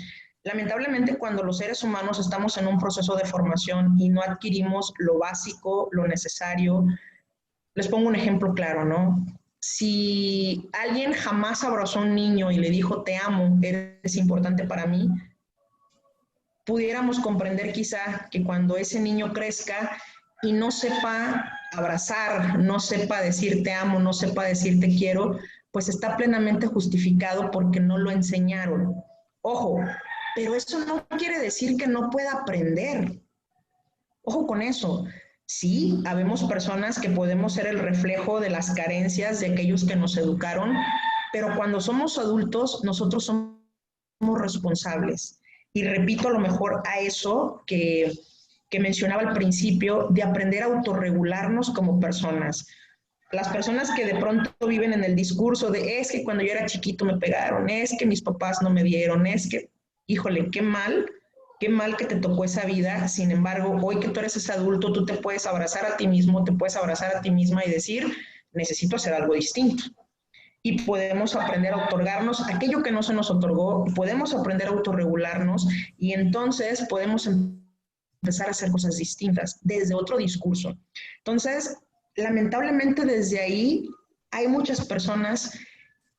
lamentablemente cuando los seres humanos estamos en un proceso de formación y no adquirimos lo básico, lo necesario, les pongo un ejemplo claro, ¿no? Si alguien jamás abrazó a un niño y le dijo, te amo, eres importante para mí, pudiéramos comprender quizá que cuando ese niño crezca y no sepa abrazar, no sepa decir te amo, no sepa decir te quiero, pues está plenamente justificado porque no lo enseñaron. Ojo, pero eso no quiere decir que no pueda aprender. Ojo con eso. Sí, habemos personas que podemos ser el reflejo de las carencias de aquellos que nos educaron, pero cuando somos adultos, nosotros somos responsables. Y repito a lo mejor a eso que mencionaba al principio, de aprender a autorregularnos como personas. Las personas que de pronto viven en el discurso de es que cuando yo era chiquito me pegaron, es que mis papás no me vieron, es que, híjole, qué mal qué mal que te tocó esa vida. Sin embargo, hoy que tú eres ese adulto, tú te puedes abrazar a ti mismo, te puedes abrazar a ti misma y decir, necesito hacer algo distinto. Y podemos aprender a otorgarnos aquello que no se nos otorgó, podemos aprender a autorregularnos y entonces podemos empezar a hacer cosas distintas desde otro discurso. Entonces, lamentablemente desde ahí hay muchas personas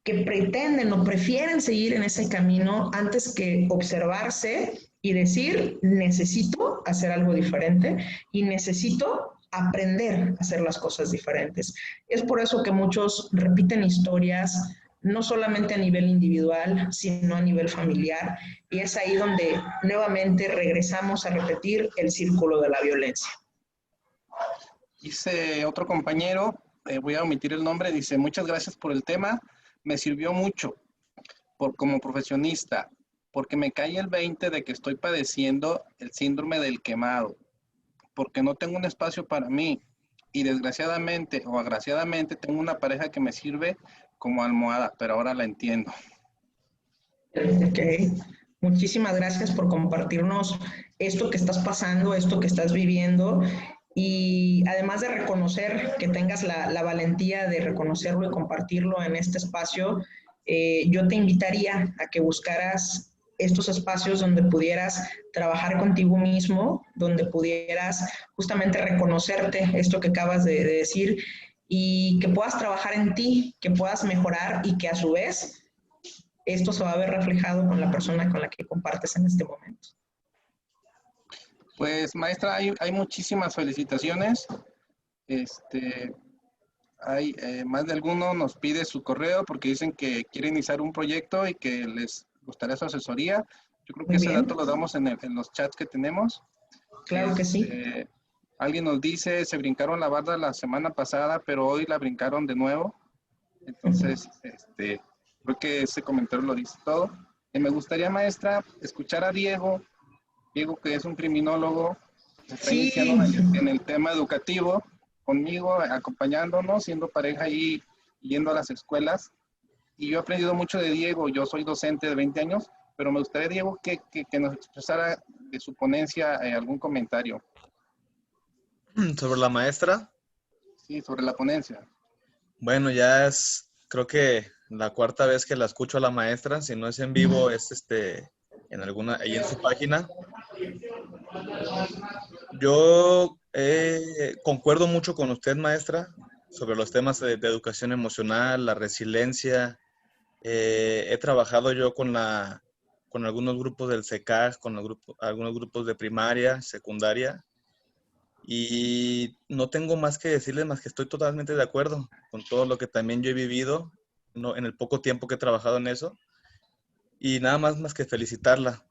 que pretenden o prefieren seguir en ese camino antes que observarse y decir, necesito hacer algo diferente y necesito aprender a hacer las cosas diferentes. Es por eso que muchos repiten historias, no solamente a nivel individual, sino a nivel familiar, y es ahí donde nuevamente regresamos a repetir el círculo de la violencia. Dice otro compañero, voy a omitir el nombre, dice, muchas gracias por el tema, me sirvió mucho como profesionista, porque me cae el 20 de que estoy padeciendo el síndrome del quemado, porque no tengo un espacio para mí y desgraciadamente o agraciadamente tengo una pareja que me sirve como almohada, pero ahora la entiendo. Ok, muchísimas gracias por compartirnos esto que estás pasando, esto que estás viviendo y además de reconocer que tengas la valentía de reconocerlo y compartirlo en este espacio, yo te invitaría a que buscaras estos espacios donde pudieras trabajar contigo mismo, donde pudieras justamente reconocerte esto que acabas de decir y que puedas trabajar en ti, que puedas mejorar y que a su vez esto se va a ver reflejado con la persona con la que compartes en este momento. Pues maestra, hay muchísimas felicitaciones. Hay más de alguno nos pide su correo porque dicen que quieren iniciar un proyecto y que les gustaría su asesoría. Yo creo que Muy ese bien. dato lo damos en los chats que tenemos. Claro que sí. Alguien nos dice, se brincaron la barda la semana pasada, pero hoy la brincaron de nuevo. Entonces, creo que ese comentario lo dice todo. Me gustaría, maestra, escuchar a Diego, que es un criminólogo, que está iniciando en el tema educativo, conmigo, acompañándonos, siendo pareja y yendo a las escuelas. Y yo he aprendido mucho de Diego, yo soy docente de 20 años, pero me gustaría, Diego, que nos expresara de su ponencia algún comentario. ¿Sobre la maestra? Sí, sobre la ponencia. Bueno, ya es, creo que la cuarta vez que la escucho a la maestra, si no es en vivo, es en alguna, ahí en su página. Yo concuerdo mucho con usted, maestra, sobre los temas de educación emocional, la resiliencia. He trabajado yo con algunos grupos del CECAG, algunos grupos de primaria, secundaria, y no tengo más que decirles más que estoy totalmente de acuerdo con todo lo que también yo he vivido en el poco tiempo que he trabajado en eso. Y nada más que felicitarla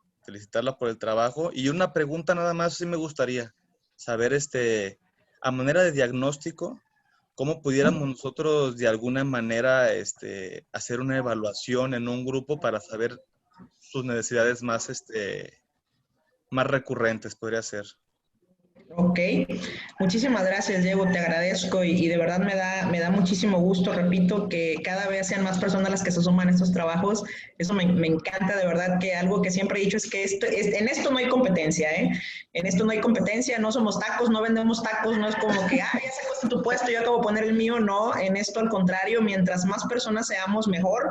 por el trabajo. Y una pregunta nada más, sí me gustaría saber, a manera de diagnóstico, ¿cómo pudiéramos nosotros de alguna manera hacer una evaluación en un grupo para saber sus necesidades más recurrentes, podría ser? Ok, muchísimas gracias, Diego, te agradezco y de verdad me da muchísimo gusto, repito, que cada vez sean más personas las que se suman a estos trabajos. Eso me encanta, de verdad, que algo que siempre he dicho es que en esto no hay competencia, ¿eh? En esto no hay competencia, no somos tacos, no vendemos tacos, no es como que, ya sacaste tu puesto, yo acabo de poner el mío, no, en esto al contrario, mientras más personas seamos mejor,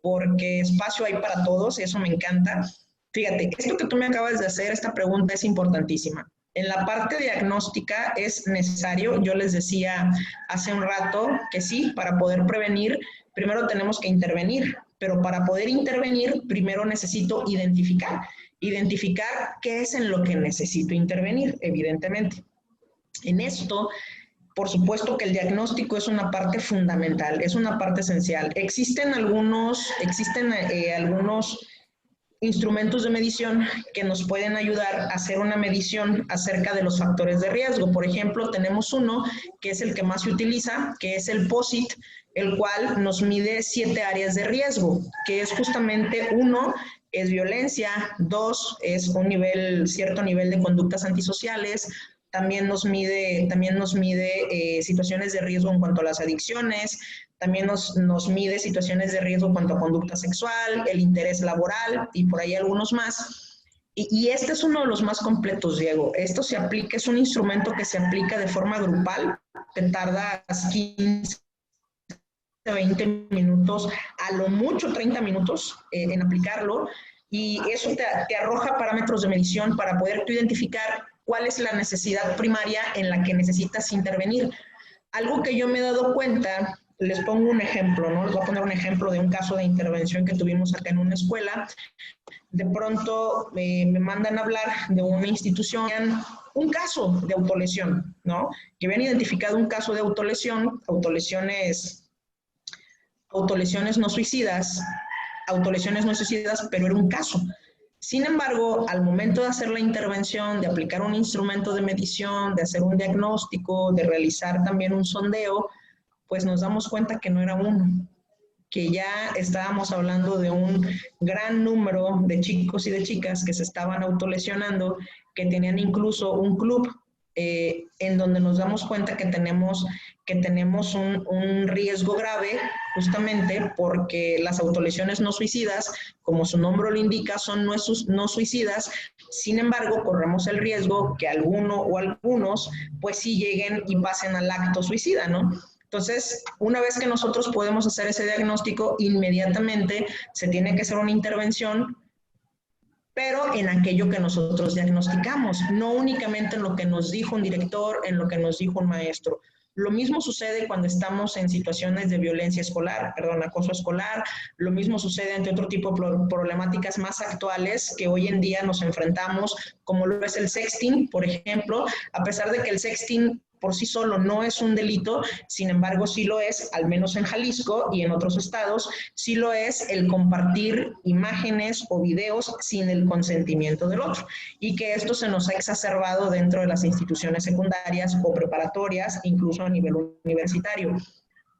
porque espacio hay para todos y eso me encanta. Fíjate, esto que tú me acabas de hacer, esta pregunta es importantísima. En la parte diagnóstica es necesario, yo les decía hace un rato que sí, para poder prevenir, primero tenemos que intervenir, pero para poder intervenir, primero necesito identificar qué es en lo que necesito intervenir, evidentemente. En esto, por supuesto que el diagnóstico es una parte fundamental, es una parte esencial. Existen algunos instrumentos de medición que nos pueden ayudar a hacer una medición acerca de los factores de riesgo. Por ejemplo, tenemos uno que es el que más se utiliza, que es el POSIT, el cual nos mide 7 áreas de riesgo, que es justamente 1, es violencia, 2, es cierto nivel de conductas antisociales, también nos mide situaciones de riesgo en cuanto a las adicciones, también nos mide situaciones de riesgo en cuanto a conducta sexual, el interés laboral y por ahí algunos más. Y este es uno de los más completos, Diego. Esto se aplica, es un instrumento que se aplica de forma grupal, te tardas 15, 20 minutos, a lo mucho 30 minutos en aplicarlo, y eso te arroja parámetros de medición para poder tú identificar cuál es la necesidad primaria en la que necesitas intervenir. Algo que yo me he dado cuenta, les pongo un ejemplo, ¿no? Les voy a poner un ejemplo de un caso de intervención que tuvimos acá en una escuela. De pronto me mandan a hablar de una institución, un caso de autolesión, ¿no? Que habían identificado un caso de autolesión, autolesiones no suicidas, pero era un caso. Sin embargo, al momento de hacer la intervención, de aplicar un instrumento de medición, de hacer un diagnóstico, de realizar también un sondeo, pues nos damos cuenta que no era uno, que ya estábamos hablando de un gran número de chicos y de chicas que se estaban autolesionando, que tenían incluso un club en donde nos damos cuenta que tenemos un riesgo grave, justamente porque las autolesiones no suicidas, como su nombre lo indica, son no suicidas. Sin embargo, corremos el riesgo que alguno o algunos pues sí lleguen y pasen al acto suicida, ¿no? Entonces, una vez que nosotros podemos hacer ese diagnóstico, inmediatamente se tiene que hacer una intervención, pero en aquello que nosotros diagnosticamos, no únicamente en lo que nos dijo un director, en lo que nos dijo un maestro. Lo mismo sucede cuando estamos en situaciones de violencia escolar, acoso escolar. Lo mismo sucede ante otro tipo de problemáticas más actuales que hoy en día nos enfrentamos, como lo es el sexting, por ejemplo, a pesar de que el sexting por sí solo no es un delito, sin embargo sí lo es, al menos en Jalisco y en otros estados, sí lo es el compartir imágenes o videos sin el consentimiento del otro, y que esto se nos ha exacerbado dentro de las instituciones secundarias o preparatorias, incluso a nivel universitario.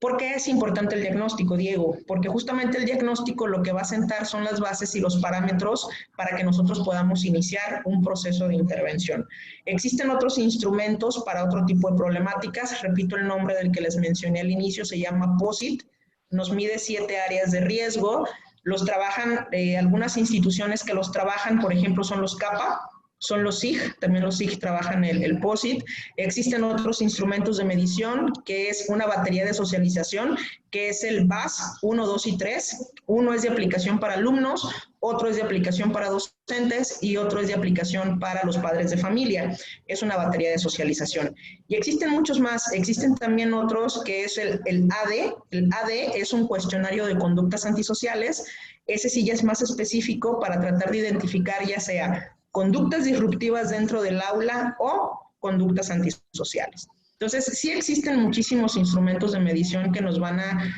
¿Por qué es importante el diagnóstico, Diego? Porque justamente el diagnóstico lo que va a sentar son las bases y los parámetros para que nosotros podamos iniciar un proceso de intervención. Existen otros instrumentos para otro tipo de problemáticas. Repito el nombre del que les mencioné al inicio, se llama POSIT. Nos mide 7 áreas de riesgo. Los trabajan algunas instituciones que los trabajan, por ejemplo, son los CAPA, son los SIG, también los SIG trabajan el POSIT. Existen otros instrumentos de medición, que es una batería de socialización, que es el BAS 1, 2 y 3. Uno es de aplicación para alumnos, otro es de aplicación para docentes y otro es de aplicación para los padres de familia. Es una batería de socialización. Y existen muchos más. Existen también otros, que es el AD. El AD es un cuestionario de conductas antisociales. Ese sí ya es más específico para tratar de identificar ya sea conductas disruptivas dentro del aula o conductas antisociales. Entonces, sí existen muchísimos instrumentos de medición que nos van a,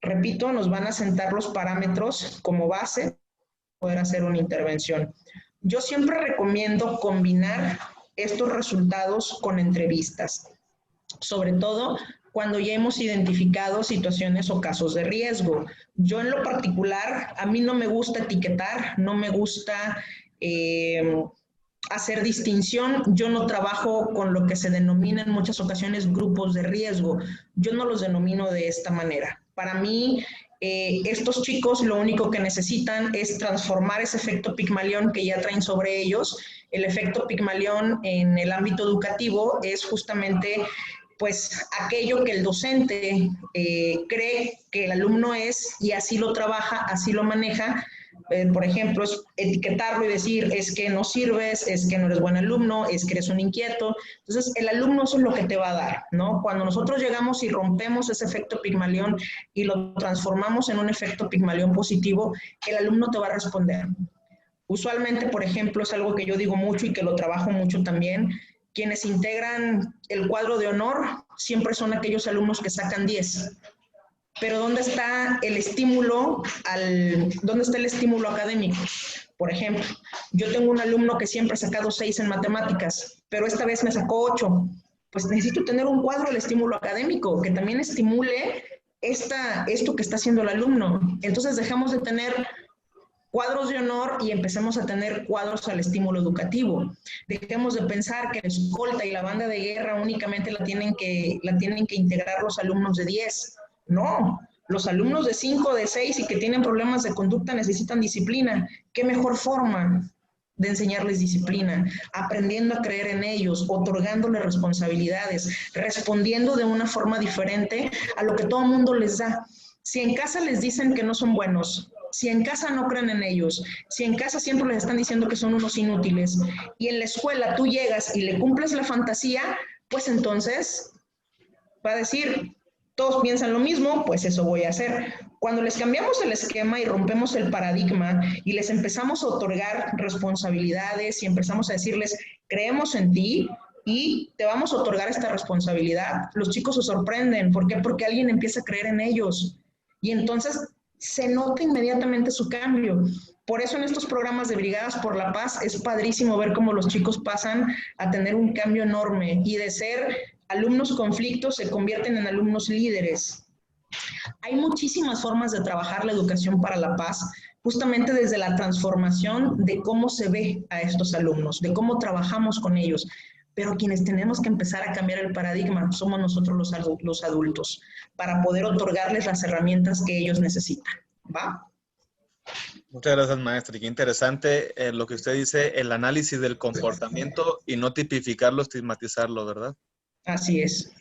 repito, nos van a sentar los parámetros como base para poder hacer una intervención. Yo siempre recomiendo combinar estos resultados con entrevistas, sobre todo cuando ya hemos identificado situaciones o casos de riesgo. Yo en lo particular, a mí no me gusta etiquetar, no me gusta hacer distinción. Yo no trabajo con lo que se denomina en muchas ocasiones grupos de riesgo. Yo no los denomino de esta manera. Para mí, estos chicos lo único que necesitan es transformar ese efecto Pigmalión que ya traen sobre ellos. El efecto Pigmalión en el ámbito educativo es justamente pues aquello que el docente cree que el alumno es, y así lo trabaja, así lo maneja. Por ejemplo, es etiquetarlo y decir, es que no sirves, es que no eres buen alumno, es que eres un inquieto. Entonces, el alumno eso es lo que te va a dar, ¿no? Cuando nosotros llegamos y rompemos ese efecto Pigmalión y lo transformamos en un efecto Pigmalión positivo, el alumno te va a responder. Usualmente, por ejemplo, es algo que yo digo mucho y que lo trabajo mucho también, quienes integran el cuadro de honor siempre son aquellos alumnos que sacan 10. Pero ¿dónde está el estímulo académico? Por ejemplo, yo tengo un alumno que siempre ha sacado 6 en matemáticas, pero esta vez me sacó 8. Pues necesito tener un cuadro del estímulo académico que también estimule esto que está haciendo el alumno. Entonces dejamos de tener cuadros de honor y empecemos a tener cuadros al estímulo educativo. Dejemos de pensar que la escolta y la banda de guerra únicamente la tienen que integrar los alumnos de 10. No, los alumnos de 5, de 6 y que tienen problemas de conducta necesitan disciplina. ¿Qué mejor forma de enseñarles disciplina, aprendiendo a creer en ellos, otorgándoles responsabilidades, respondiendo de una forma diferente a lo que todo el mundo les da. Si en casa les dicen que no son buenos, si en casa no creen en ellos, si en casa siempre les están diciendo que son unos inútiles, y en la escuela tú llegas y le cumples la fantasía, pues entonces va a decir, todos piensan lo mismo, pues eso voy a hacer. Cuando les cambiamos el esquema y rompemos el paradigma y les empezamos a otorgar responsabilidades y empezamos a decirles, creemos en ti y te vamos a otorgar esta responsabilidad, los chicos se sorprenden. ¿Por qué? Porque alguien empieza a creer en ellos. Y entonces se nota inmediatamente su cambio. Por eso en estos programas de Brigadas por la Paz es padrísimo ver cómo los chicos pasan a tener un cambio enorme y de ser alumnos conflictos se convierten en alumnos líderes. Hay muchísimas formas de trabajar la educación para la paz, justamente desde la transformación de cómo se ve a estos alumnos, de cómo trabajamos con ellos. Pero quienes tenemos que empezar a cambiar el paradigma somos nosotros los adultos, para poder otorgarles las herramientas que ellos necesitan. ¿Va? Muchas gracias, maestra. Y qué interesante lo que usted dice, el análisis del comportamiento y no tipificarlo, estigmatizarlo, ¿verdad? Así es.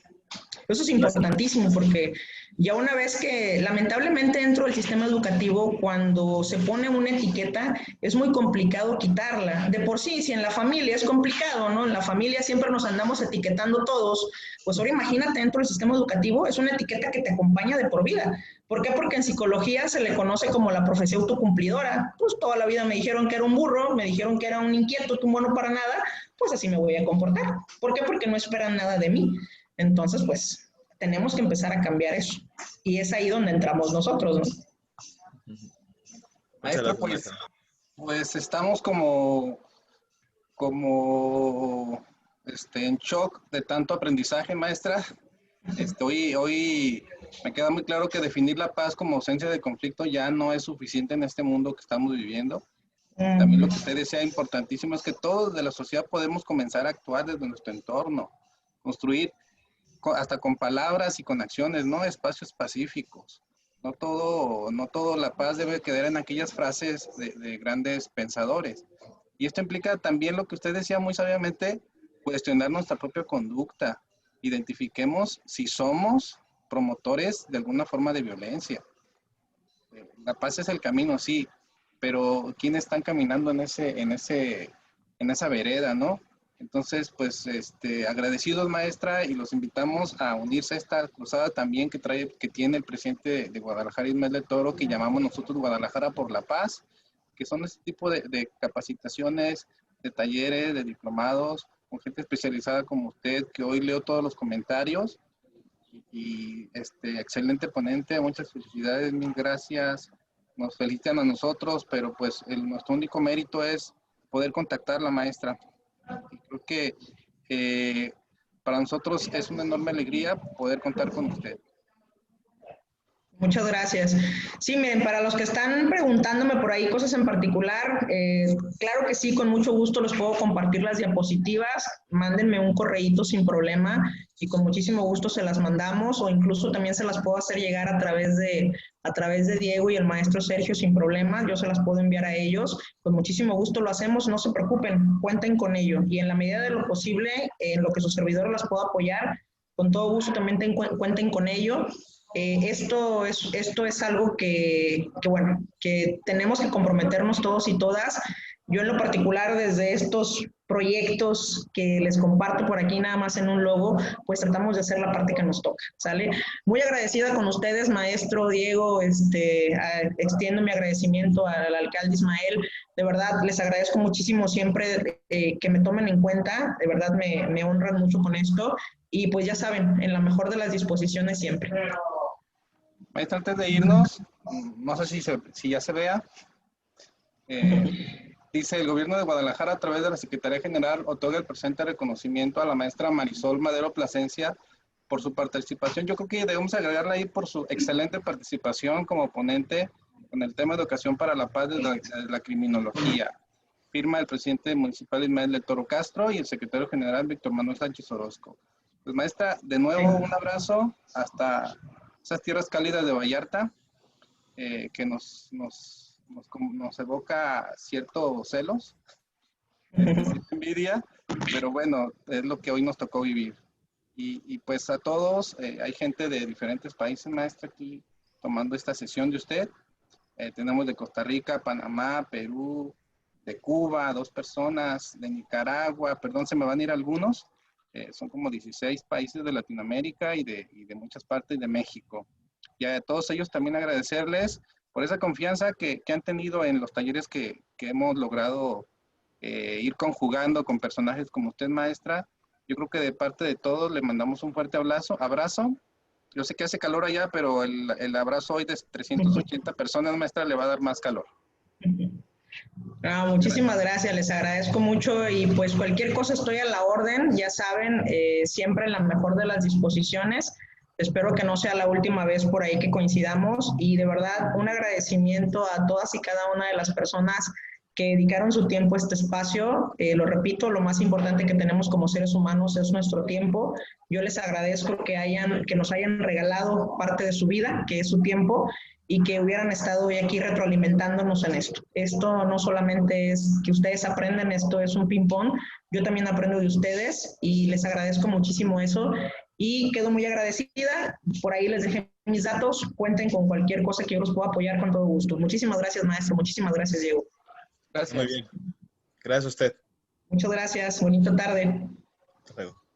Eso es importantísimo porque ya una vez que lamentablemente dentro del sistema educativo cuando se pone una etiqueta es muy complicado quitarla. De por sí, si en la familia es complicado, ¿no? En la familia siempre nos andamos etiquetando todos, pues ahora imagínate dentro del sistema educativo, es una etiqueta que te acompaña de por vida. ¿Por qué? Porque en psicología se le conoce como la profecía autocumplidora. Pues toda la vida me dijeron que era un burro, me dijeron que era un inquieto, un bueno para nada, pues así me voy a comportar. ¿Por qué? Porque no esperan nada de mí. Entonces, pues, tenemos que empezar a cambiar eso. Y es ahí donde entramos nosotros, ¿no? Maestra, pues estamos como en shock de tanto aprendizaje, maestra. Hoy me queda muy claro que definir la paz como ausencia de conflicto ya no es suficiente en este mundo que estamos viviendo. También lo que usted decía importantísimo es que todos de la sociedad podemos comenzar a actuar desde nuestro entorno, construir hasta con palabras y con acciones, ¿no? Espacios pacíficos. No todo la paz debe quedar en aquellas frases de grandes pensadores. Y esto implica también lo que usted decía muy sabiamente, cuestionar nuestra propia conducta. Identifiquemos si somos promotores de alguna forma de violencia. La paz es el camino, sí, pero ¿quiénes están caminando en esa vereda, no? Entonces, pues, agradecidos, maestra, y los invitamos a unirse a esta cruzada también que tiene el presidente de Guadalajara, Ismael del Toro, que llamamos nosotros Guadalajara por la Paz, que son este tipo de capacitaciones, de talleres, de diplomados, con gente especializada como usted, que hoy leo todos los comentarios. Y excelente ponente, muchas felicidades, mil gracias. Nos felicitan a nosotros, pero pues nuestro único mérito es poder contactar a la maestra. Y creo que para nosotros es una enorme alegría poder contar con usted. Muchas gracias. Sí, miren, para los que están preguntándome por ahí cosas en particular, claro que sí, con mucho gusto les puedo compartir las diapositivas. Mándenme un correíto sin problema y con muchísimo gusto se las mandamos o incluso también se las puedo hacer llegar a través de Diego y el maestro Sergio sin problema. Yo se las puedo enviar a ellos. Con muchísimo gusto lo hacemos, no se preocupen, cuenten con ello. Y en la medida de lo posible, en lo que su servidor las pueda apoyar, con todo gusto también cuenten con ello. Esto es algo que tenemos que comprometernos todos y todas. Yo en lo particular desde estos proyectos que les comparto por aquí nada más en un logo, pues tratamos de hacer la parte que nos toca, ¿sale? Muy agradecida con ustedes, maestro Diego, extiendo mi agradecimiento al alcalde Ismael, de verdad les agradezco muchísimo siempre que me tomen en cuenta, de verdad me honran mucho con esto y pues ya saben, en la mejor de las disposiciones siempre. Maestra, antes de irnos, no sé si ya se vea, dice, el gobierno de Guadalajara a través de la Secretaría General otorga el presente reconocimiento a la maestra Marisol Madero Plasencia por su participación. Yo creo que debemos agregarla ahí por su excelente participación como ponente con el tema de educación para la paz de la criminología. Firma el presidente municipal Ismael del Toro Castro y el secretario general Víctor Manuel Sánchez Orozco. Pues maestra, de nuevo un abrazo hasta esas tierras cálidas de Vallarta, que nos evoca ciertos celos, envidia, pero bueno, es lo que hoy nos tocó vivir. Y pues a todos, hay gente de diferentes países, maestra, aquí tomando esta sesión de usted. Tenemos de Costa Rica, Panamá, Perú, de Cuba, 2 personas, de Nicaragua, perdón, se me van a ir algunos. Son como 16 países de Latinoamérica y de muchas partes de México. Y a todos ellos también agradecerles por esa confianza que han tenido en los talleres que hemos logrado ir conjugando con personajes como usted, maestra. Yo creo que de parte de todos le mandamos un fuerte abrazo. Yo sé que hace calor allá, pero el abrazo hoy de 380 personas, maestra, le va a dar más calor. Muchísimas gracias, les agradezco mucho y pues cualquier cosa estoy a la orden, ya saben, siempre en la mejor de las disposiciones. Espero que no sea la última vez por ahí que coincidamos y de verdad un agradecimiento a todas y cada una de las personas que dedicaron su tiempo a este espacio. Lo repito, lo más importante que tenemos como seres humanos es nuestro tiempo. Yo les agradezco que nos hayan regalado parte de su vida, que es su tiempo, y que hubieran estado hoy aquí retroalimentándonos en esto. Esto no solamente es que ustedes aprenden, esto es un ping-pong. Yo también aprendo de ustedes y les agradezco muchísimo eso. Y quedo muy agradecida. Por ahí les dejé mis datos. Cuenten con cualquier cosa que yo los pueda apoyar con todo gusto. Muchísimas gracias, maestro. Muchísimas gracias, Diego. Gracias. Muy bien. Gracias a usted. Muchas gracias. Bonita tarde. Hasta luego.